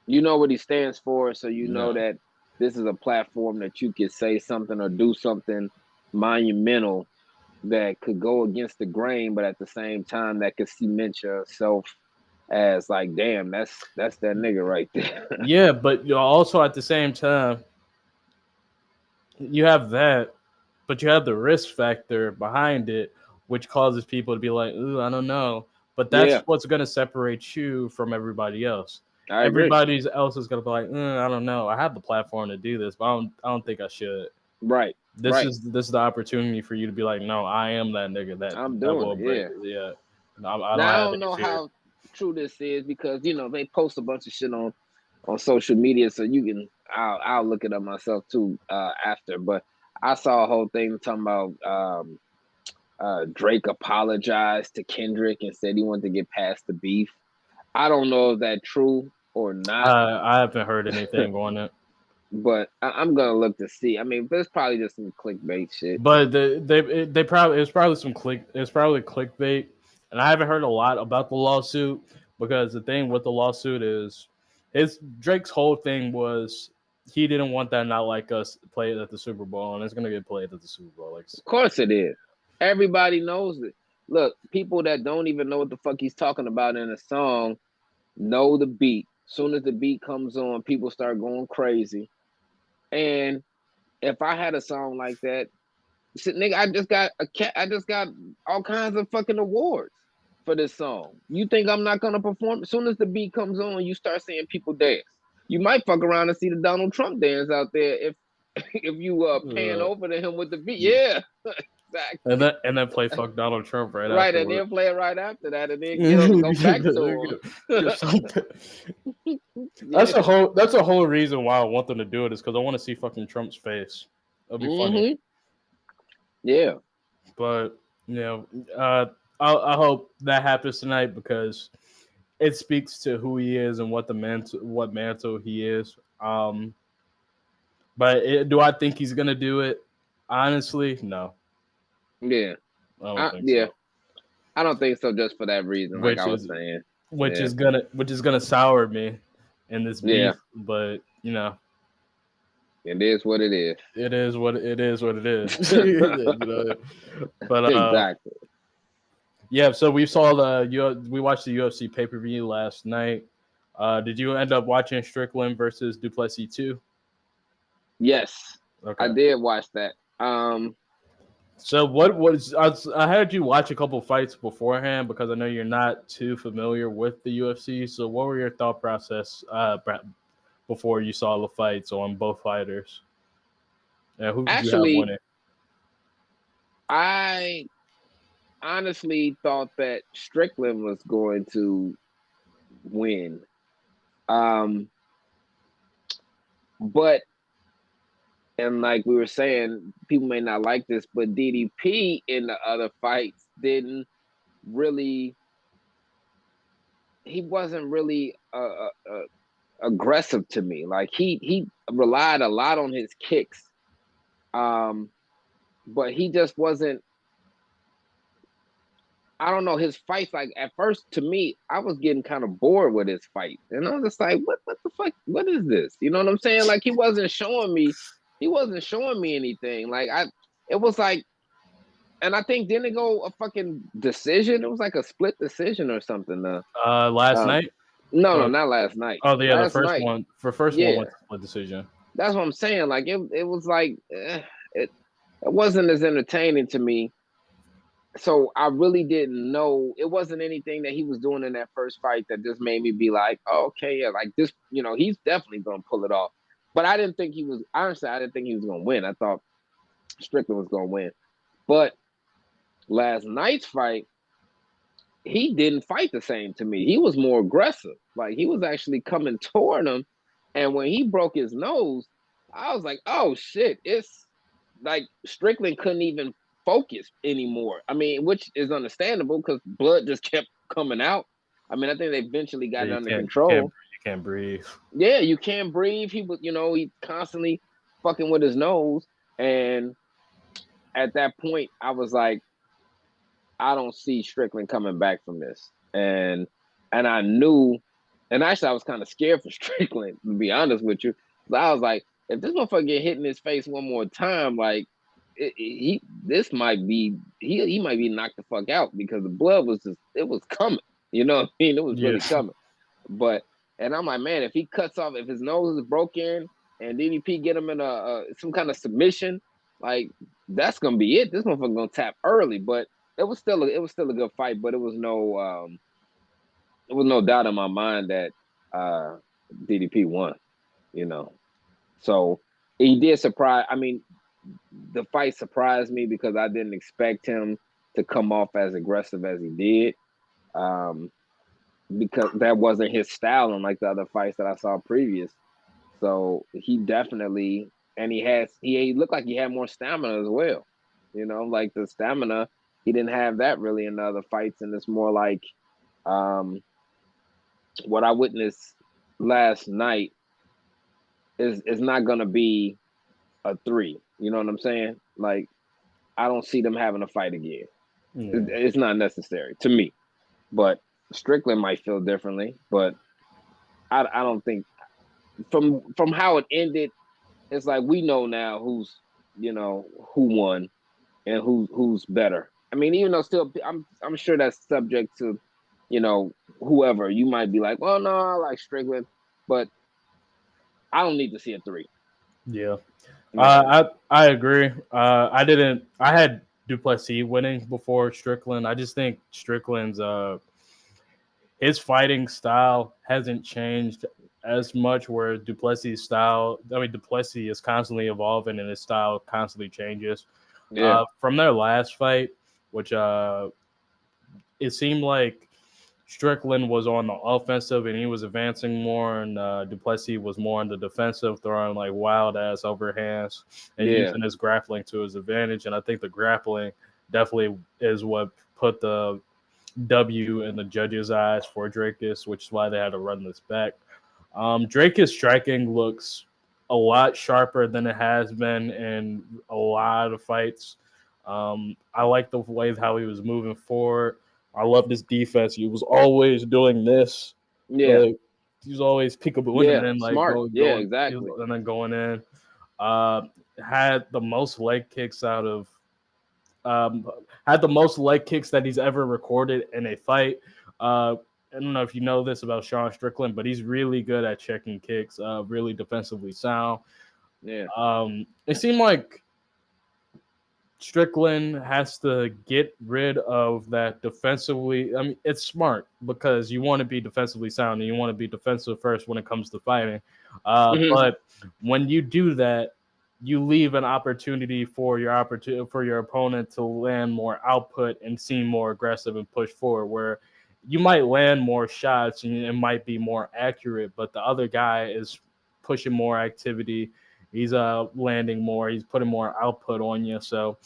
You know what he stands for, so you know yeah, that this is a platform that you could say something or do something monumental that could go against the grain, but at the same time that could cement yourself as like, damn, that's that nigga right there. Yeah, but also at the same time, you have that, but you have the risk factor behind it, which causes people to be like, "Ooh, I don't know." But that's Yeah, what's going to separate you from everybody else. I agree. Everybody else is going to be like, "I don't know. I have the platform to do this, but I don't think I should." Right, This right. is this is the opportunity for you to be like, "No, I am that nigga I'm that doing will it. break." Yeah. Yeah, I don't Now I have don't any know fear. how true this is because they post a bunch of shit on social media, so you can I'll look it up myself too after. But I saw a whole thing talking about Drake apologized to Kendrick and said he wanted to get past the beef. I don't know if that's true or not, I haven't heard anything on it. but I'm gonna look to see. I mean, there's probably just some clickbait shit. But they probably it's probably clickbait, and I haven't heard a lot about the lawsuit because the thing with the lawsuit is his Drake's whole thing was he didn't want that not like us played at the Super Bowl, and it's gonna get played at the Super Bowl. Like, Of course it is. Everybody knows it. Look, people that don't even know what the fuck he's talking about in a song know the beat. Soon as the beat comes on, people start going crazy. And if I had a song like that, shit, nigga, I just got all kinds of fucking awards for this song. You think I'm not gonna perform? As soon as the beat comes on, you start seeing people dance. You might fuck around and see the Donald Trump dance out there if if you pan uh, over to him with the beat. Yeah, exactly. and then play fuck Donald Trump right Right, and afterward. then play it right after that, and then go back to Get him. something. Yeah. That's a whole reason why I want them to do it is because I want to see fucking Trump's face. It'll be funny. Mm-hmm. Yeah. But you know, I hope that happens tonight because it speaks to who he is and what mantle he is. But do I think he's gonna do it? Honestly, no, Yeah. I don't think Yeah. so. I don't think so. Just for that reason, like Which I was is saying. Yeah. which is gonna sour me in this Yeah. beef. But It is what it is. it is what it is. What it is. You know. But Exactly. yeah. So we watched the UFC pay per view last night. Did you end up watching Strickland versus Du Plessis too? Yes, I Okay. did watch that. So what was I had you watch a couple fights beforehand because I know you're not too familiar with the UFC. So what were your thought process before you saw the fights on both fighters? And who did you have Actually, winning? I honestly thought that Strickland was going to win. Um, but and like we were saying, people may not like this, but DDP in the other fights didn't really. He wasn't really aggressive to me. Like he relied a lot on his kicks, um, but he just wasn't. I don't know his fights. Like at first, to me, I was getting kind of bored with his fight, and I was just like, what the fuck? What is this? You know what I'm saying? Like he wasn't showing me. He wasn't showing me anything. It was like, and I think didn't it go a fucking decision? It was like a split decision or something. Last Um, night? no, Or, not last night. yeah, the Last first night, one. For first one yeah, went to split decision. that's what I'm saying. Like it was like it wasn't as entertaining to me. So I really didn't know. It wasn't anything that he was doing in that first fight that just made me be like, oh, okay, yeah, like this, he's definitely gonna pull it off. But I didn't think he was honestly, I didn't think he was gonna win. I thought Strickland was gonna win. But last night's fight, he didn't fight the same to me. He was more aggressive. Like he was actually coming toward him. And when he broke his nose, I was like, oh shit, it's like Strickland couldn't even focus anymore. I mean, which is understandable because blood just kept coming out. I mean, I think they eventually Yeah, got it under you control. can't breathe. Yeah, you can't breathe. He was, he constantly fucking with his nose. And at that point, I was like, I don't see Strickland coming back from this. And I knew, and actually I was kind of scared for Strickland, to be honest with you. I was like, if this motherfucker get hit in his face one more time, like he might be knocked the fuck out because the blood was just it was coming. You know what I mean? It was Yeah. really coming. But and I'm like, man, if he cuts off, if his nose is broken, and DDP get him in a some kind of submission, like that's gonna be it. This motherfucker gonna tap early, but it was still a good fight. But it was no doubt in my mind that DDP won. You know, so he did surprise. I mean, the fight surprised me because I didn't expect him to come off as aggressive as he did. Um, because that wasn't his style unlike the other fights that I saw previous. So he definitely, and he looked like he had more stamina as well. You know, like the stamina, he didn't have that really in the other fights, and it's more like um, what I witnessed last night is not gonna be a three. You know what I'm saying? Like I don't see them having a fight again. Yeah. It's not necessary to me. But Strickland might feel differently, but I don't think from how it ended, it's like we know now who's who won and who's better. I mean, even though still I'm sure that's subject to whoever. You might be like, well, no, I like Strickland, but I don't need to see a three. Yeah. You know, I agree. I had Du Plessis winning before Strickland. I just think Strickland's his fighting style hasn't changed as much. Where Du Plessis' style, I mean, Du Plessis is constantly evolving and his style constantly changes. yeah, From their last fight, which it seemed like Strickland was on the offensive and he was advancing more, and Du Plessis was more on the defensive, throwing like wild ass overhands and yeah, using his grappling to his advantage. And I think the grappling definitely is what put the W in the judges' eyes for Dricus, which is why they had to run this back. Dricus striking looks a lot sharper than it has been in a lot of fights. I like the way how he was moving forward. I love this defense. He was always doing this. yeah, Like he was always peekabooing and yeah. then like Smart. Yeah, going exactly. and then going in. Uh, had the most leg kicks out of had the most leg kicks that he's ever recorded in a fight. I don't know if you know this about Sean Strickland, but he's really good at checking kicks, really defensively sound. Yeah, It seemed like Strickland has to get rid of that defensively. I mean, it's smart because you want to be defensively sound and you want to be defensive first when it comes to fighting. mm-hmm. But when you do that, you leave an opportunity for your opponent to land more output and seem more aggressive and push forward. Where you might land more shots and it might be more accurate, but the other guy is pushing more activity. He's landing more. He's putting more output on you. So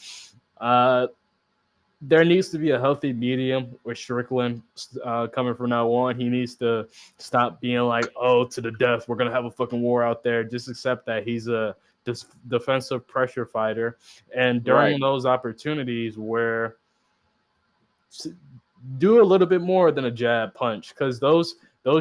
uh, there needs to be a healthy medium with Strickland coming from now on. He needs to stop being like, oh, to the death. We're going to have a fucking war out there. Just accept that he's a defensive pressure fighter. And Right. during those opportunities where do a little bit more than a jab punch because those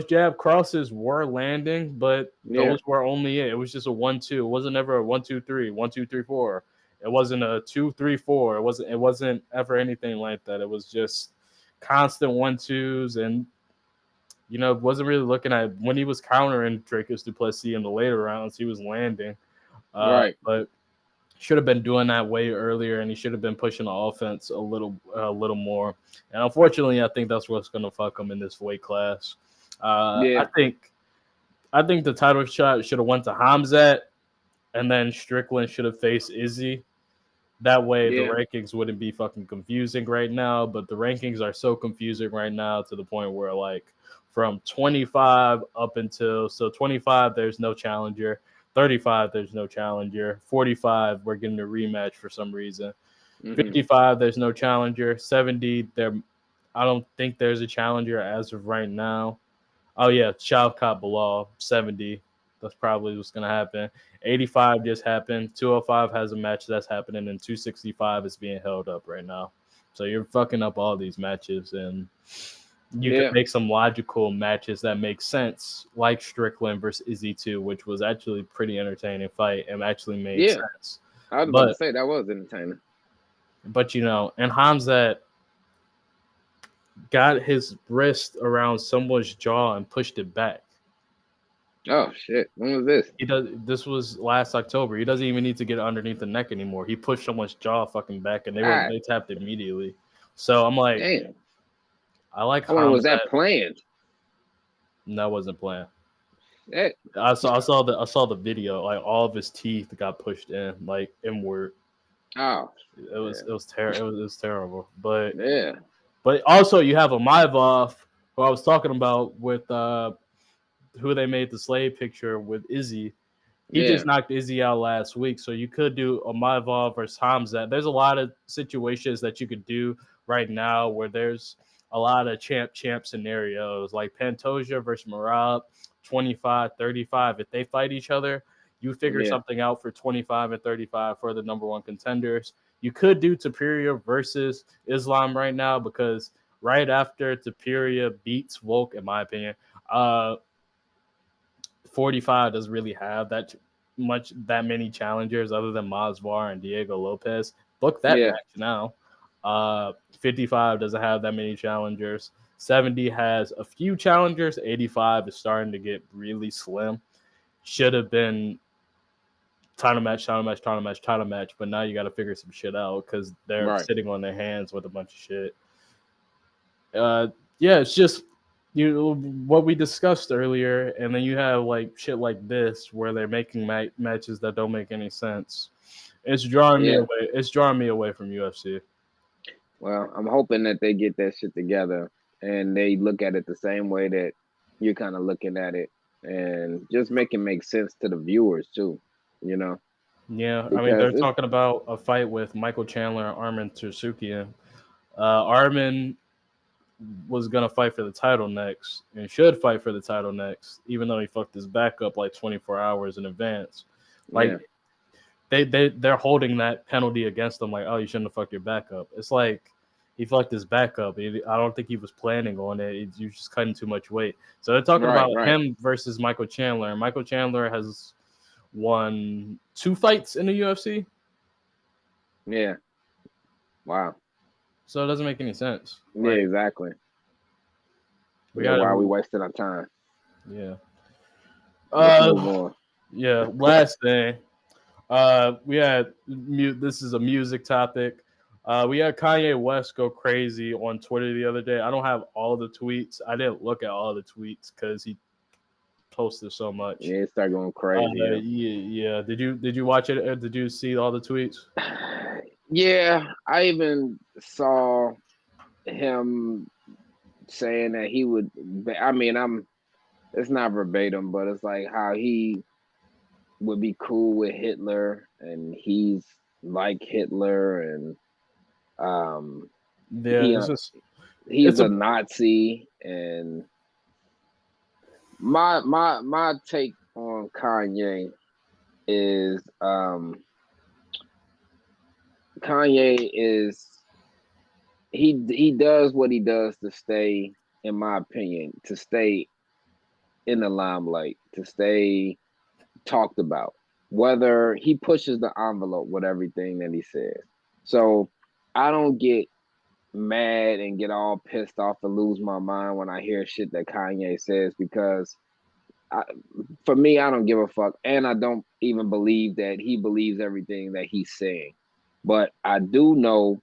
jab crosses were landing, but Yeah. those were only it. It was just a 1-2. It wasn't ever a 1-2-3, 1-2-3-4. It wasn't a 2-3-4. It wasn't ever anything like that. It was just constant 1-2s, and wasn't really looking at when he was countering Dricus Du Plessis in the later rounds. He was landing, Right. but should have been doing that way earlier, and he should have been pushing the offense a little more. And unfortunately, I think that's what's going to fuck him in this weight class. Yeah. I think the title shot should have went to Hamzat, and then Strickland should have faced Izzy. That way, the Yeah. rankings wouldn't be fucking confusing right now. But the rankings are so confusing right now to the point where, like, from 25 up until 25, there's no challenger. 35, there's no challenger. 45, we're getting a rematch for some reason. Mm-hmm. 55, there's no challenger. 70, I don't think there's a challenger as of right now. Oh yeah, Shavkat Bilal, 70. That's probably what's gonna happen. 85 just happened. 205 has a match that's happening, and 265 is being held up right now. So you're fucking up all these matches, and you could Yeah. make some logical matches that make sense, like Strickland versus Izzy 2, which was actually a pretty entertaining fight and actually made Yeah. sense. I was about to But say that was entertaining. and Hamzat got his wrist around someone's jaw and pushed it back. Oh shit! When was this? He does. This was last October. He doesn't even need to get underneath the neck anymore. He pushed someone's jaw fucking back, and God they tapped immediately. So I'm like, damn! I like I wonder, was Hamzat. that planned? That wasn't planned. That I saw the video. Like all of his teeth got pushed in, like inward. oh It was terrible. yeah But also you have a Mivov who I was talking about with who they made the slave picture with Izzy. He yeah just knocked Izzy out last week, so you could do a Mivov versus Hamzat. There's a lot of situations that you could do right now where there's a lot of champ scenarios like Pantoja versus Marab, 25-35. If they fight each other, you figure yeah something out for 25 and 35 for the number one contenders. You could do Tapiria versus Islam right now because right after Tapiria beats Volk, in my opinion, 45 doesn't really have that many challengers other than Masvar and Diego Lopez. Book that yeah match now. 55 doesn't have that many challengers. 70 has a few challengers. 85 is starting to get really slim. Should have been title match, but now you got to figure some shit out because they're right sitting on their hands with a bunch of shit. Uh, yeah, it's just what we discussed earlier, and then you have like shit like this where they're making matches that don't make any sense. It's drawing me yeah. away. It's drawing me away from UFC. Well, I'm hoping that they get that shit together and they look at it the same way that you're kind of looking at it, and just make it make sense to the viewers too. You know, Yeah, I mean because they're it's talking about a fight with Michael Chandler and Armin Tsurukian. Armin was gonna fight for the title next and should fight for the title next, even though he fucked his back up like 24 hours in advance. yeah, Like they're holding that penalty against him, like, oh, you shouldn't have fucked your back up. It's like he fucked his back up. I don't think he was planning on it. You're just cutting too much weight. So they're talking right, about right, him versus Michael Chandler. And Michael Chandler has won 2 fights in the UFC, yeah. Wow, so it doesn't make any sense. yeah, Like exactly. we Yeah, why are we gotta, wasting our time? yeah. Let's move Uh, on. yeah. Last thing. We had this is a music topic. We had Kanye West go crazy on Twitter the other day. I don't have all the tweets. I didn't look at all the tweets because he posted so much. Yeah, start going crazy. Yeah. Did you watch it? Did you see all the tweets? Yeah, I even saw him saying that he would. I mean, it's not verbatim, but it's like how he would be cool with Hitler, and he's like Hitler, and um, Yeah, he he's it's a a Nazi. And my take on Kanye is Kanye is he does what he does to stay, in my opinion, to stay in the limelight, to stay talked about, whether he pushes the envelope with everything that he says. So I don't get mad and get all pissed off and lose my mind when I hear shit that Kanye says, because I, for me, I don't give a fuck, and I don't even believe that he believes everything that he's saying. But I do know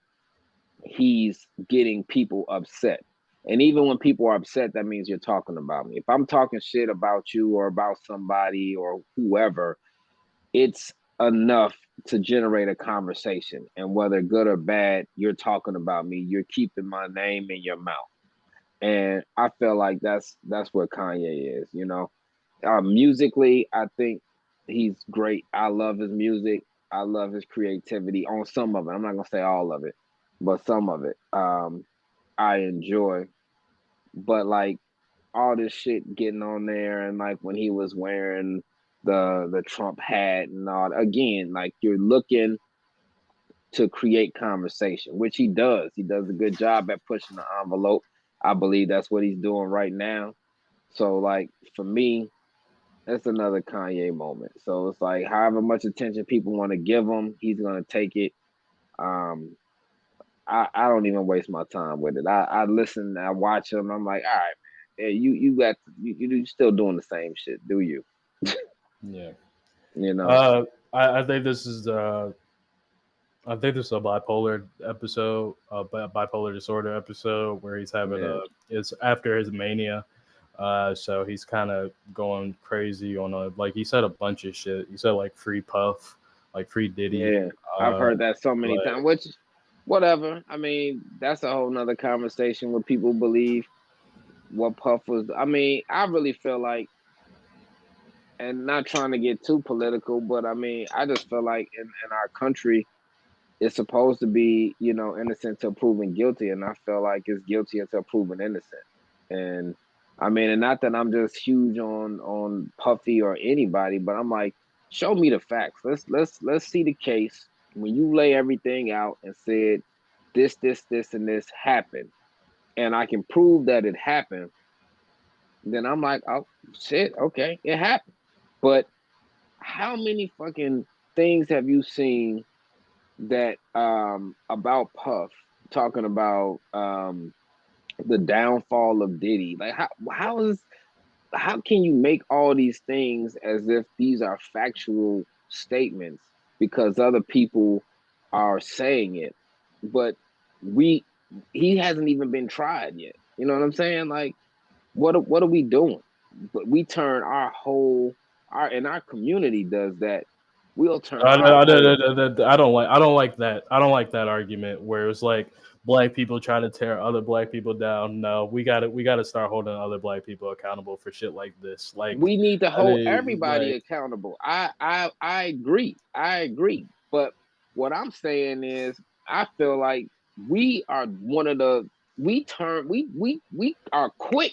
he's getting people upset. And even when people are upset, that means you're talking about me. If I'm talking shit about you or about somebody or whoever, it's enough to generate a conversation. And whether good or bad, you're talking about me. You're keeping my name in your mouth. And I feel like that's what Kanye is, you know. Musically, I think he's great. I love his music. I love his creativity on some of it. I'm not gonna say all of it, but some of it I enjoy. But like all this shit getting on there, and like when he was wearing the Trump hat and all, again, like you're looking to create conversation, which he does. He does a good job at pushing the envelope. I believe that's what he's doing right now. So like for me, that's another Kanye moment. So it's like however much attention people want to give him, he's gonna take it. Um, I don't even waste my time with it. I listen, I watch them. I'm like, all right, man, you got you still doing the same shit, do you? Yeah. You know? Uh, I think this is I think this is a bipolar episode, bipolar disorder episode where he's having Yeah, it's after his mania. So he's kind of going crazy on like he said a bunch of shit. He said like free Puff, like free Diddy, yeah. I've uh, heard that so many like times. Which, whatever. I mean, that's a whole nother conversation where people believe what Puff was. I mean, I really feel like, and not trying to get too political, but I mean, I just feel like in our country, it's supposed to be, innocent till proven guilty, and I feel like it's guilty until proven innocent. And I mean, and not that I'm just huge on Puffy or anybody, but I'm like, show me the facts. Let's see the case. When you lay everything out and said this, and this happened, and I can prove that it happened, then I'm like, oh shit, okay, it happened. But how many fucking things have you seen that about Puff talking about the downfall of Diddy? Like how can you make all these things as if these are factual statements because other people are saying it, but we he hasn't even been tried yet. You know what I'm saying? Like what are we doing? But we turn our whole our and our community does that. We'll turn our whole I don't like that. I don't like that argument where it's like black people try to tear other black people down. No, we got to start holding other black people accountable for shit like this. Like, we need to I hold mean, everybody like accountable. I agree. I agree. But what I'm saying is I feel like we are one of the we are quick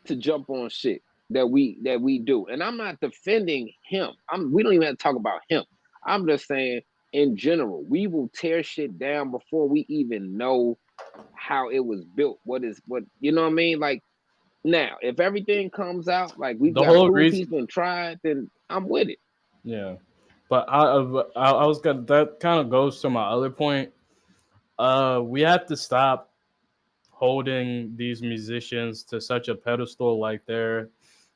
to jump on shit that we do. And I'm not defending him. We don't even have to talk about him. I'm just saying in general, we will tear shit down before we even know how it was built. What you know what I mean? Like now, if everything comes out like we've the got whole proof reason. he's been tried, then I'm with it. Yeah, but I was gonna that kind of goes to my other point. We have to stop holding these musicians to such a pedestal like they're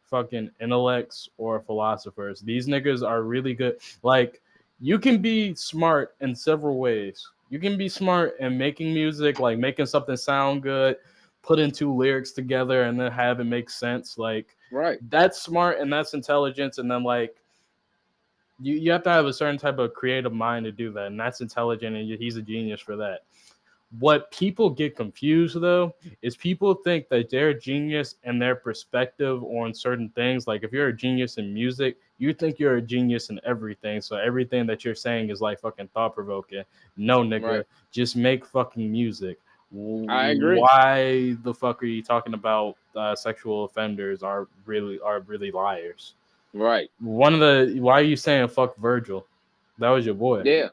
fucking intellects or philosophers. These niggas are really good. Like, you can be smart in several ways. You can be smart in making music, like making something sound good, putting two lyrics together and then have it make sense. Like, Right. that's smart and that's intelligence. And then, like, you have to have a certain type of creative mind to do that. And that's intelligent. And he's a genius for that. What people get confused though is people think that they're a genius and their perspective on certain things. Like, if you're a genius in music, you think you're a genius in everything. So everything that you're saying is like fucking thought provoking. No, nigga, Right. just make fucking music. I agree. Why the fuck are you talking about sexual offenders are really liars? Right. Why are you saying fuck Virgil? That was your boy. Yeah.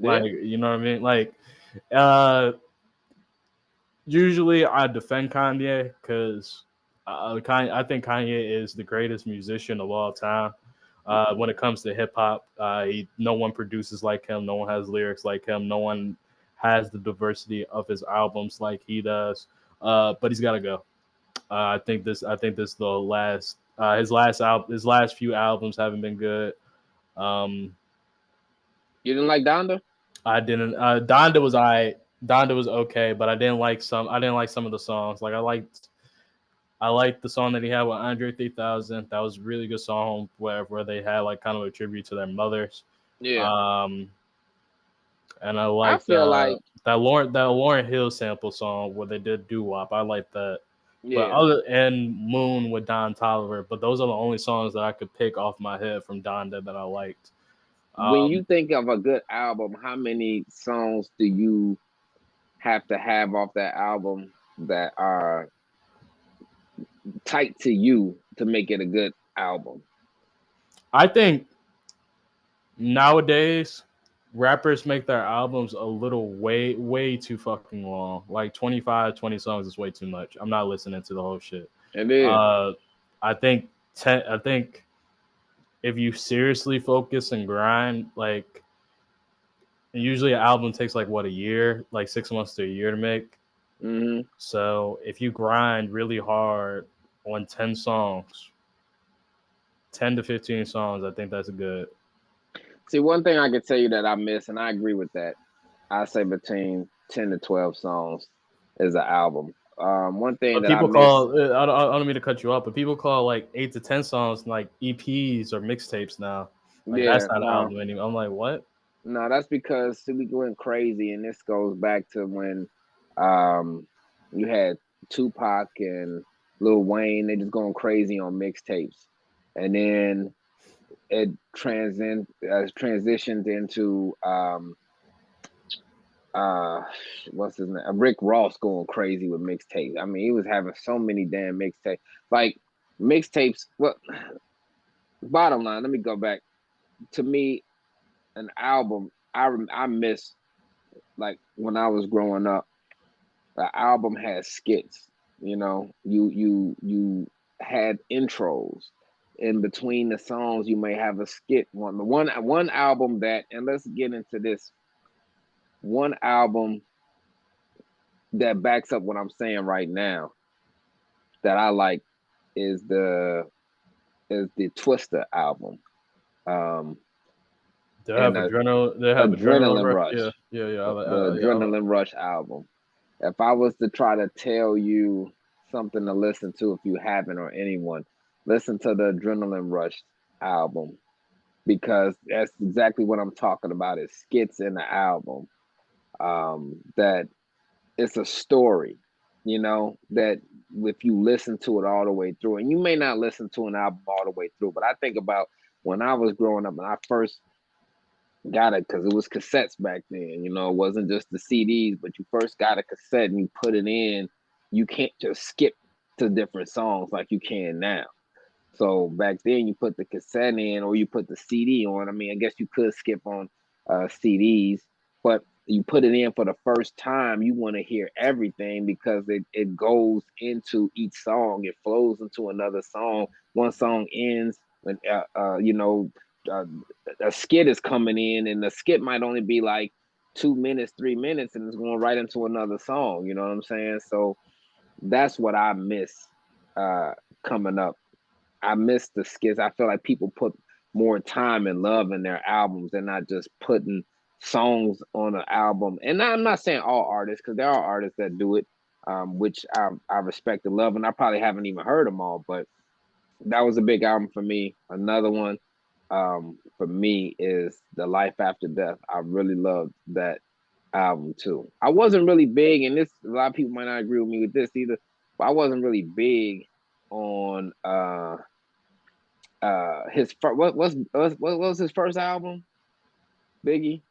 Like, Yeah. you know what I mean? Like, uh, usually I defend Kanye because I think Kanye is the greatest musician of all time. When it comes to hip hop, no one produces like him. No one has lyrics like him. No one has the diversity of his albums like he does. But he's got to go. I think this the last. His last few albums haven't been good. Um, You didn't like Donda? I didn't. Donda was I. Donda was okay, but I didn't like some. I didn't like some of the songs. Like, I liked the song that he had with Andre 3000. That was a really good song where they had like kind of a tribute to their mothers. Yeah. Um, and I I liked feel like that Lauren Hill sample song where they did doo wop. I like that. But yeah. other and Moon with Don Tolliver. But those are the only songs that I could pick off my head from Donda that I liked. When Um, you think of a good album, how many songs do you have to have off that album that are tight to you to make it a good album? I think nowadays rappers make their albums a little way too fucking long. Like 25, 20 songs is way too much. I'm not listening to the whole shit. It is. uh I think I think if you seriously focus and grind, like And usually an album takes like what, a year, like 6 months to a year to make. Mm-hmm. So if you grind really hard on 10 songs, 10 to 15 songs, I think that's good. See, one thing I can tell you that I miss, and I agree with that. I say between 10 to 12 songs is an album. One thing But that I people miss, call I don't mean to cut you off, but people call like 8 to 10 songs like EPs or mixtapes now. Like yeah, that's not an no, album anymore. I'm like, what? no, that's because see, we went crazy, and this goes back to when um you had Tupac and Lil Wayne. They just going crazy on mixtapes, and then it transitioned into uh what's his name, Rick Ross going crazy with mixtapes. I mean, he was having so many damn mixtapes, like mixtapes. Well, bottom line, let me go back. To me, an album, I miss, like when I was growing up, the album had skits. You know, you had intros in between the songs. You may have a skit. One album that, and let's get into this. One album that backs up what I'm saying right now that I like is the Twister album. Um, They have and adrenaline. They have adrenaline Adrenaline rush. Rush, Yeah, yeah, yeah. the Adrenaline Rush album. If I was to try to tell you something to listen to, if you haven't or anyone, listen to the Adrenaline Rush album, because that's exactly what I'm talking about. Is skits in the album. That it's a story, that if you listen to it all the way through, and you may not listen to an album all the way through, but I think about when I was growing up and I first got it, because it was cassettes back then. It wasn't just the CDs, but you first got a cassette and you put it in. You can't just skip to different songs like you can now. So back then, you put the cassette in or you put the CD on. I mean, I guess you could skip on CDs, but you put it in for the first time. You want to hear everything because it goes into each song. It flows into another song. One song ends when uh, a skit is coming in, and the skit might only be like 2 minutes, 3 minutes, and it's going right into another song. You know what I'm saying? So that's what I miss coming up. I miss the skits. I feel like people put more time and love in their albums and not just putting songs on an album. And I'm not saying all artists, because there are artists that do it, which I respect and love, and I probably haven't even heard them all. But that was a big album for me. Another one for me is The Life After Death. I really loved that album too. I wasn't really big, and this a lot of people might not agree with me with this either, but I wasn't really big on his first, what was his first album? Biggie?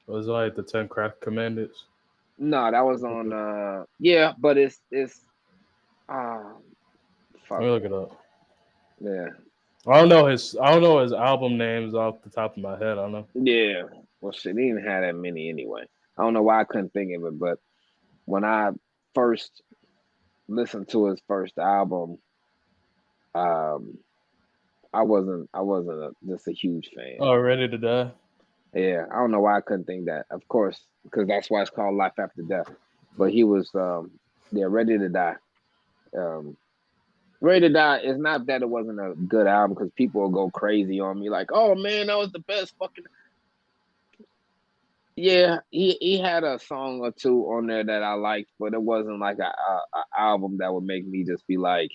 It was like the 10 Crack Commandments. No, that was on yeah, but it's um Let fuck. me look it up. Yeah. I don't know his album names off the top of my head. I don't know. Yeah. Well shit, he didn't have that many anyway. I don't know why I couldn't think of it, but when I first listened to his first album, um I wasn't just a huge fan. Oh, Ready to Die. Yeah, I don't know why I couldn't think that. Of course, because that's why it's called Life After Death. But he was yeah, Ready to Die. Um Ready to Die is not that it wasn't a good album, because people will go crazy on me like, oh man, that was the best fucking. Yeah, he had a song or two on there that I liked, but it wasn't like a album that would make me just be like,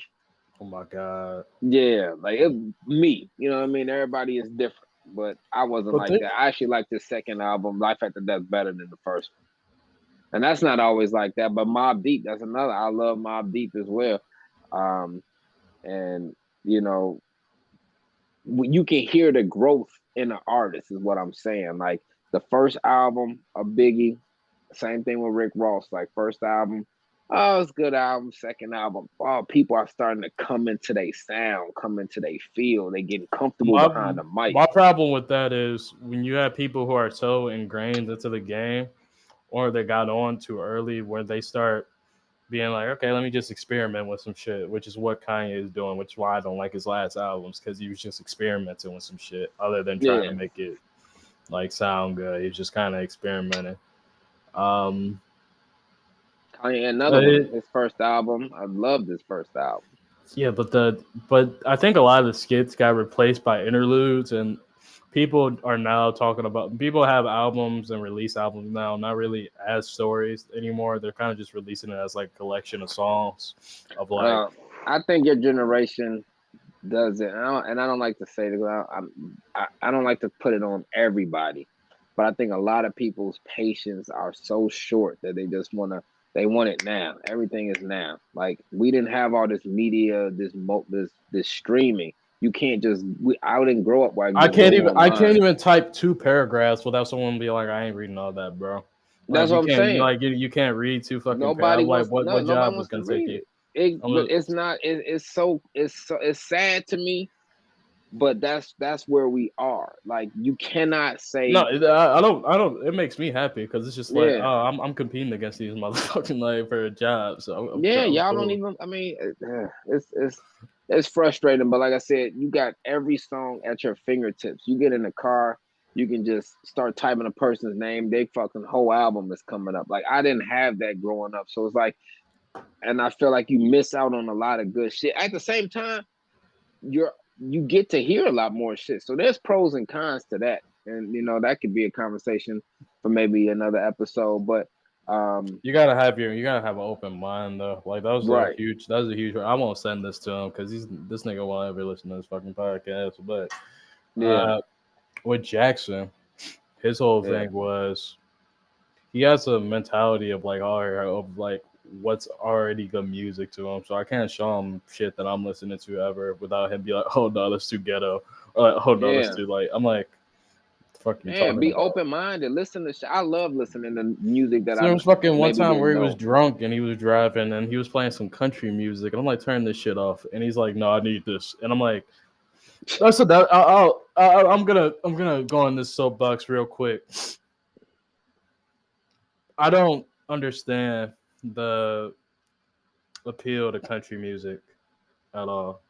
Oh my god. yeah, like me. You know what I mean? Everybody is different, but I wasn't But like that. I actually like the second album, Life After Death, better than the first one. And that's not always like that. But Mobb Deep, that's another. I love Mobb Deep as well. Um, and you know, you can hear the growth in an artist, is what I'm saying. Like the first album of Biggie, same thing with Rick Ross. Like first album, oh, it's a good album. Second album, oh, people are starting to come into their sound, come into their feel. They getting comfortable my behind the mic. my problem with that is when you have people who are so ingrained into the game, or they got on too early, where they start being like, okay, let me just experiment with some shit, which is what Kanye is doing, which is why I don't like his last albums, because he was just experimenting with some shit other than trying to Yeah, make it like sound good. He's just kind of experimenting. Um, Kanye, another one. it, His first album. I loved his first album. yeah, but I think a lot of the skits got replaced by interludes, and people are now talking about people have albums and release albums now, not really as stories anymore. They're kind of just releasing it as like a collection of songs of like. Uh, I think your generation does it, and I don't like to say it. I don't like to put it on everybody, but I think a lot of people's patience are so short that they just they want it now. Everything is now. Like we didn't have all this media, this streaming. You can't just. I didn't grow up where I can just go I can't online. even type 2 paragraphs without someone be like, I ain't reading all that, bro. Like That's what I'm saying. you can't read two fucking paragraphs. Nobody I'm like, wants no. what Nobody job was wants to gonna take read you? it. I'm But it's not. It's sad to me, but that's where we are. Like you cannot No, say, I don't. It makes me happy because it's just like, yeah, oh, I'm competing against these motherfucking like for a job, so yeah. I'm Y'all don't cool. even. I mean, it's frustrating. But like I said, you got every song at your fingertips. You get in the car, you can just start typing a person's name. They fucking whole album is coming up. Like I didn't have that growing up, so it's like, and I feel like you miss out on a lot of good shit. At the same time, you get to hear a lot more shit. So there's pros and cons to that. And that could be a conversation for maybe another episode. But You gotta have an open mind though. Like right. that was a huge. I won't send this to him because this nigga won't ever listen to this fucking podcast. But Yeah. uh, with Jackson, his whole Yeah. thing was he has a mentality of like of like what's already good music to him. So I can't show him shit that I'm listening to ever without him be like, oh no, that's too ghetto, or like, oh no, that's Yeah. too like. I'm like, what the fuck are you Man, talking be about? open minded. Listen to I love listening to music that So I there was fucking one maybe time didn't where he was know. drunk and he was driving and he was playing some country music and I'm like, turn this shit off. And he's like, no, I need this. And I'm like, that's a, that, I'm gonna go on this soapbox real quick. I don't understand the appeal to country music at all.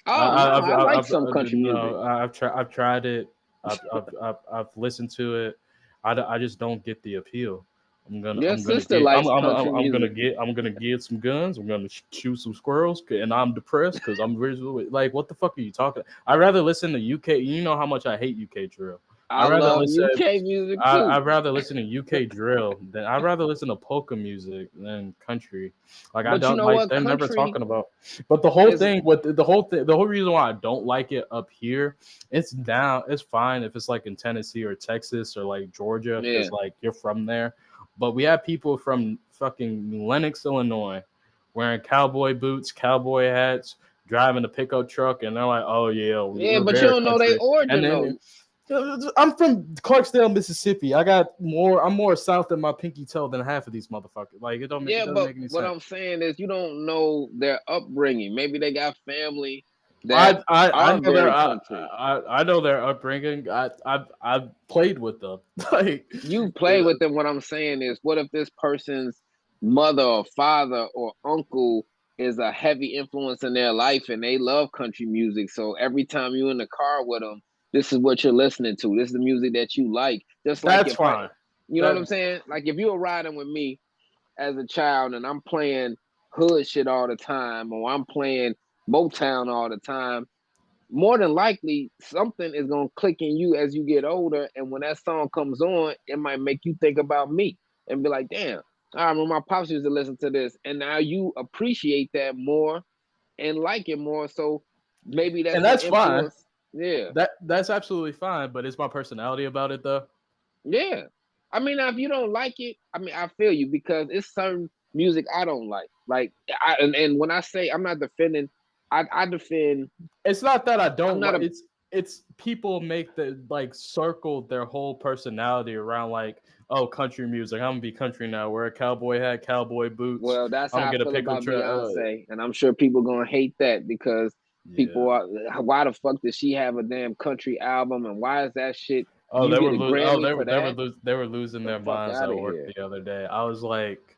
Oh no, I like some I've country music. no, I've tried it. I've listened to it. I just don't get the appeal. Your sister likes country music. I'm gonna get some guns. I'm gonna shoot some squirrels, and I'm depressed because I'm visually like, what the fuck are you talking? I'd rather listen to UK. You know how much I hate UK drill. I I'd rather love listen. UK music too. I'd rather listen to UK drill than I'd rather listen to polka music than country. Like I But you don't know like what? they're never Country talking about. But the whole is thing with the whole reason why I don't like it up here, it's fine if it's like in Tennessee or Texas or like Georgia yeah. because like you're from there. But we have people from fucking Lenox, Illinois, wearing cowboy boots, cowboy hats, driving a pickup truck, and they're like, "Oh yeah, Yeah, we're but you very don't know their country." And origin though. then I'm from Clarksdale, Mississippi. I'm more south than my pinky toe than half of these motherfuckers. Like it Yeah, doesn't but make any what sense. I'm saying is you don't know their upbringing. Maybe they got family that I are know their very country. I know their upbringing. I've played with them. Like You play with them. What I'm saying is, what if this person's mother or father or uncle is a heavy influence in their life and they love country music? So every time you're in the car with them, this is what you're listening to. This is the music that you like. Just like that's if I, fine. you know what That I'm saying? Like if you were riding with me as a child and I'm playing hood shit all the time or I'm playing Motown all the time, more than likely something is gonna click in you as you get older. And when that song comes on, it might make you think about me and be like, damn, I remember my pops used to listen to this. And now you appreciate that more and like it more. So maybe that's and the that's fine. influence. Yeah. That's absolutely fine. But it's my personality about it though. Yeah. I mean, now, if you don't like it, I mean, I feel you because it's certain music I don't like. Like, and when I say I'm not defending, I defend. It's not that I I'm don't not like. a It's people make the like circle their whole personality around like, oh, country music. I'm gonna be country now. Wear a cowboy hat, cowboy boots. Well, that's I'm how gonna I get a feel pickup about truck. Beyonce, and I'm sure people gonna hate that because Yeah. people are. Why the fuck did she have a damn country album, and why is that shit? Oh, You get a Grammy for they were that? they were losing The their fuck minds out at of work here! the other day. I was like,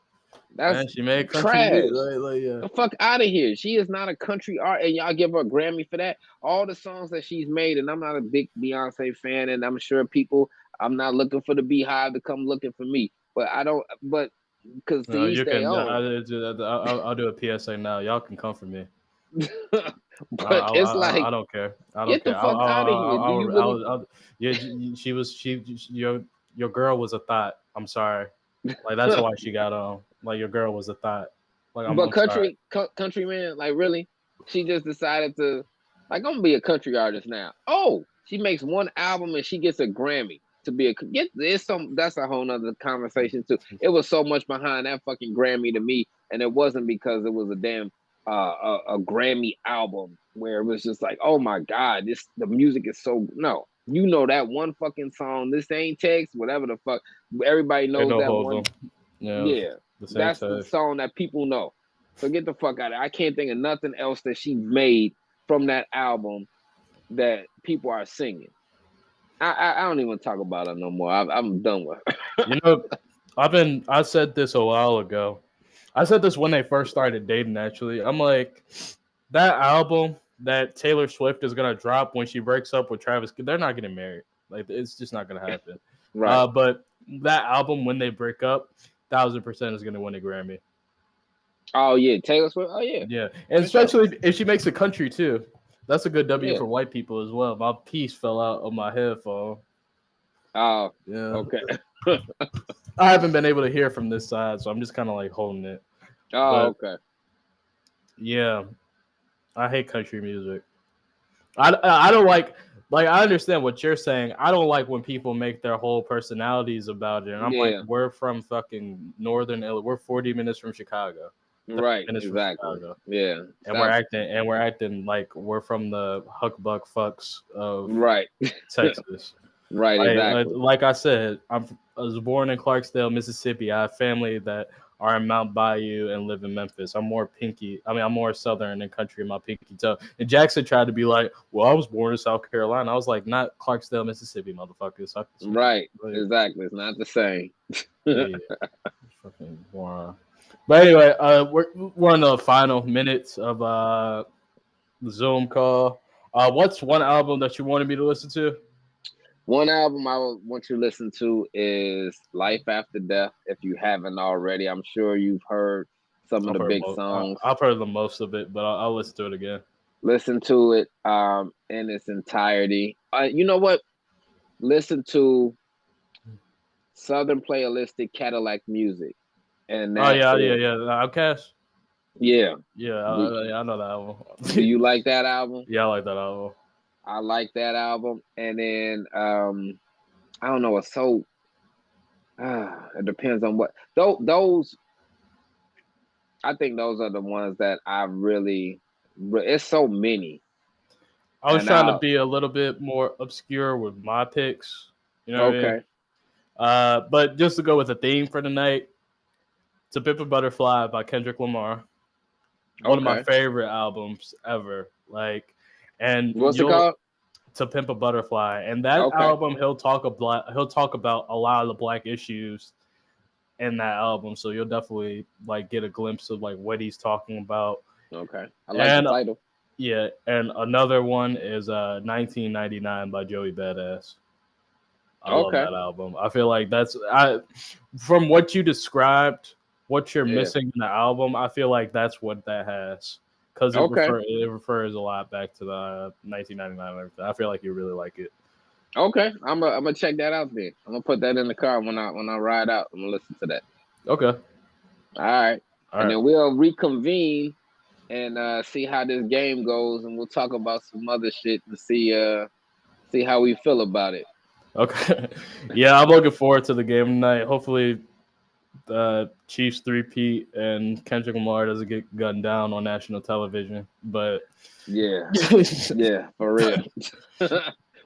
That's Man, she made country trash. music. Yeah. The fuck out of here. She is not a country art, and y'all give her a Grammy for that. All the songs that she's made, and I'm not a big Beyonce fan, and I'm sure people. I'm not looking for the Beehive to come looking for me, but I don't. But because to No, each you their can. own. I'll do a PSA now. Y'all can come for me. But it's I like, don't care. I don't get the care. fuck out of here. Do you really? Yeah, your girl was a thought. I'm sorry. Like that's why she got on. Like your girl was a thought. Like But I'm sorry. country man, like really, she just decided to, like, I'm gonna be a country artist now. Oh, she makes one album and she gets a Grammy to be a get. It's some that's a whole nother conversation too. It was so much behind that fucking Grammy to me, and it wasn't because it was a damn a Grammy album where it was just like, oh my god, this the music is so no. You know that one fucking song, This Ain't Text, whatever the fuck. Everybody Ain't knows no that hold one. them. Yeah, Yeah, the same that's the text. song that people know. So get the fuck out of it. I can't think of nothing else that she made from that album that people are singing. I don't even talk about her no more. I'm done with her. You know, I said this a while ago. I said this when they first started dating. Actually, I'm like, that album that Taylor Swift is gonna drop when she breaks up with Travis, they're not getting married. Like it's just not gonna happen. Right. But that album when they break up, 1,000% is gonna win a Grammy. Oh yeah, Taylor Swift. Oh yeah, Yeah, and for sure. especially if she makes a country too. That's a good W Yeah. for white people as well. My piece fell out of my headphone. Oh, Yeah, okay. I haven't been able to hear from this side, so I'm just kind of like holding it. Oh, But okay. yeah, I hate country music. I don't like I understand what you're saying. I don't like when people make their whole personalities about it. And I'm like, Yeah. we're from fucking northern Illinois. We're 40 minutes from Chicago. 30 Right. minutes from Exactly. Chicago. Yeah. And we're acting like we're from the huckbuck fucks of Right. Texas. Right. Exactly. Like I said, I was born in Clarksdale, Mississippi. I have family that are in Mount Bayou and live in Memphis. I'm more pinky. I mean, I'm more southern than country in my pinky toe. And Jackson tried to be like, "Well, I was born in South Carolina." I was like, "Not Clarksdale, Mississippi, motherfuckers." Right. Exactly. It's not the same. Yeah, fucking moron. But anyway, we're on the final minutes of the Zoom call. What's one album that you wanted me to listen to? One album I would want you to listen to is Life After Death. If you haven't already, I'm sure you've heard some of the big songs. I've heard the most of it, but I'll listen to it again. Listen to it in its entirety. You know what? Listen to Southern Playalistic Cadillac Music, and Oh that yeah, is The Outcast. yeah. Yeah, Do, I know that album. do you like that album? Yeah, I like that album. I like that album, and then I don't know. It's so it depends on what those. I think those are the ones that I really. It's so many, I was and trying to be a little bit more obscure with my picks. You know what I mean? okay, But just to go with the theme for the night, "To Pimp a Butterfly" by Kendrick Lamar. One of my okay. favorite albums ever. Like, and What's it called? "To Pimp a Butterfly," and that Okay, album he'll talk about a lot of the black issues in that album, so you'll definitely like get a glimpse of like what he's talking about. okay. I like the And title. yeah, and another one is 1999 by Joey Badass. I love Okay, that album. I feel like from what you described, what you're yeah. missing in the album, I feel like that's what that has. Because Okay, it refers a lot back to the 1999 and everything. I feel like you really like it. okay. I'm gonna check that out then. I'm gonna put that in the car when I ride out. I'm gonna listen to that. Okay. All right, All and right. then we'll reconvene and see how this game goes, and we'll talk about some other shit and see how we feel about it. Okay. Yeah, I'm looking forward to the game tonight. Hopefully, the Chiefs three-peat and Kendrick Lamar doesn't get gunned down on national television. But Yeah, yeah, for real.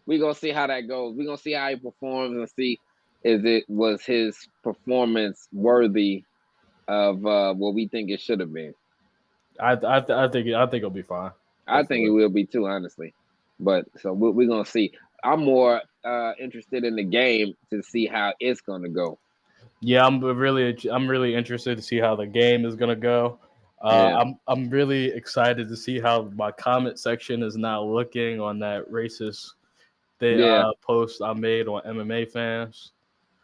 We gonna see how that goes. We gonna see how he performs and see was his performance worthy of what we think it should have been. I think it'll be fine. I think it Hopefully. will be too, honestly. But so we're gonna see. I'm more interested in the game to see how it's gonna go. Yeah, I'm really interested to see how the game is gonna go. Yeah, I'm really excited to see how my comment section is now looking on that racist yeah, post I made on MMA fans.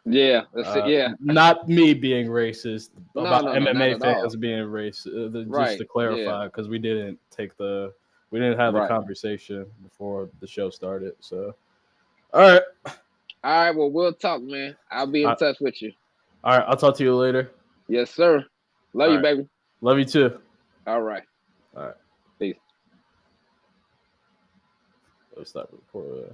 yeah. That's it. Yeah. Not me being racist No, about no, no, not MMA at all. fans being racist. Just Right. to Yeah. clarify, because we didn't have the Right. conversation before the show started. So, all right, All right. Well, we'll talk, man. I'll be in all touch with you. right. I'll talk to you later. Yes, sir. Love All you, right, baby. love you too. All right. All right, Peace. let's stop recording.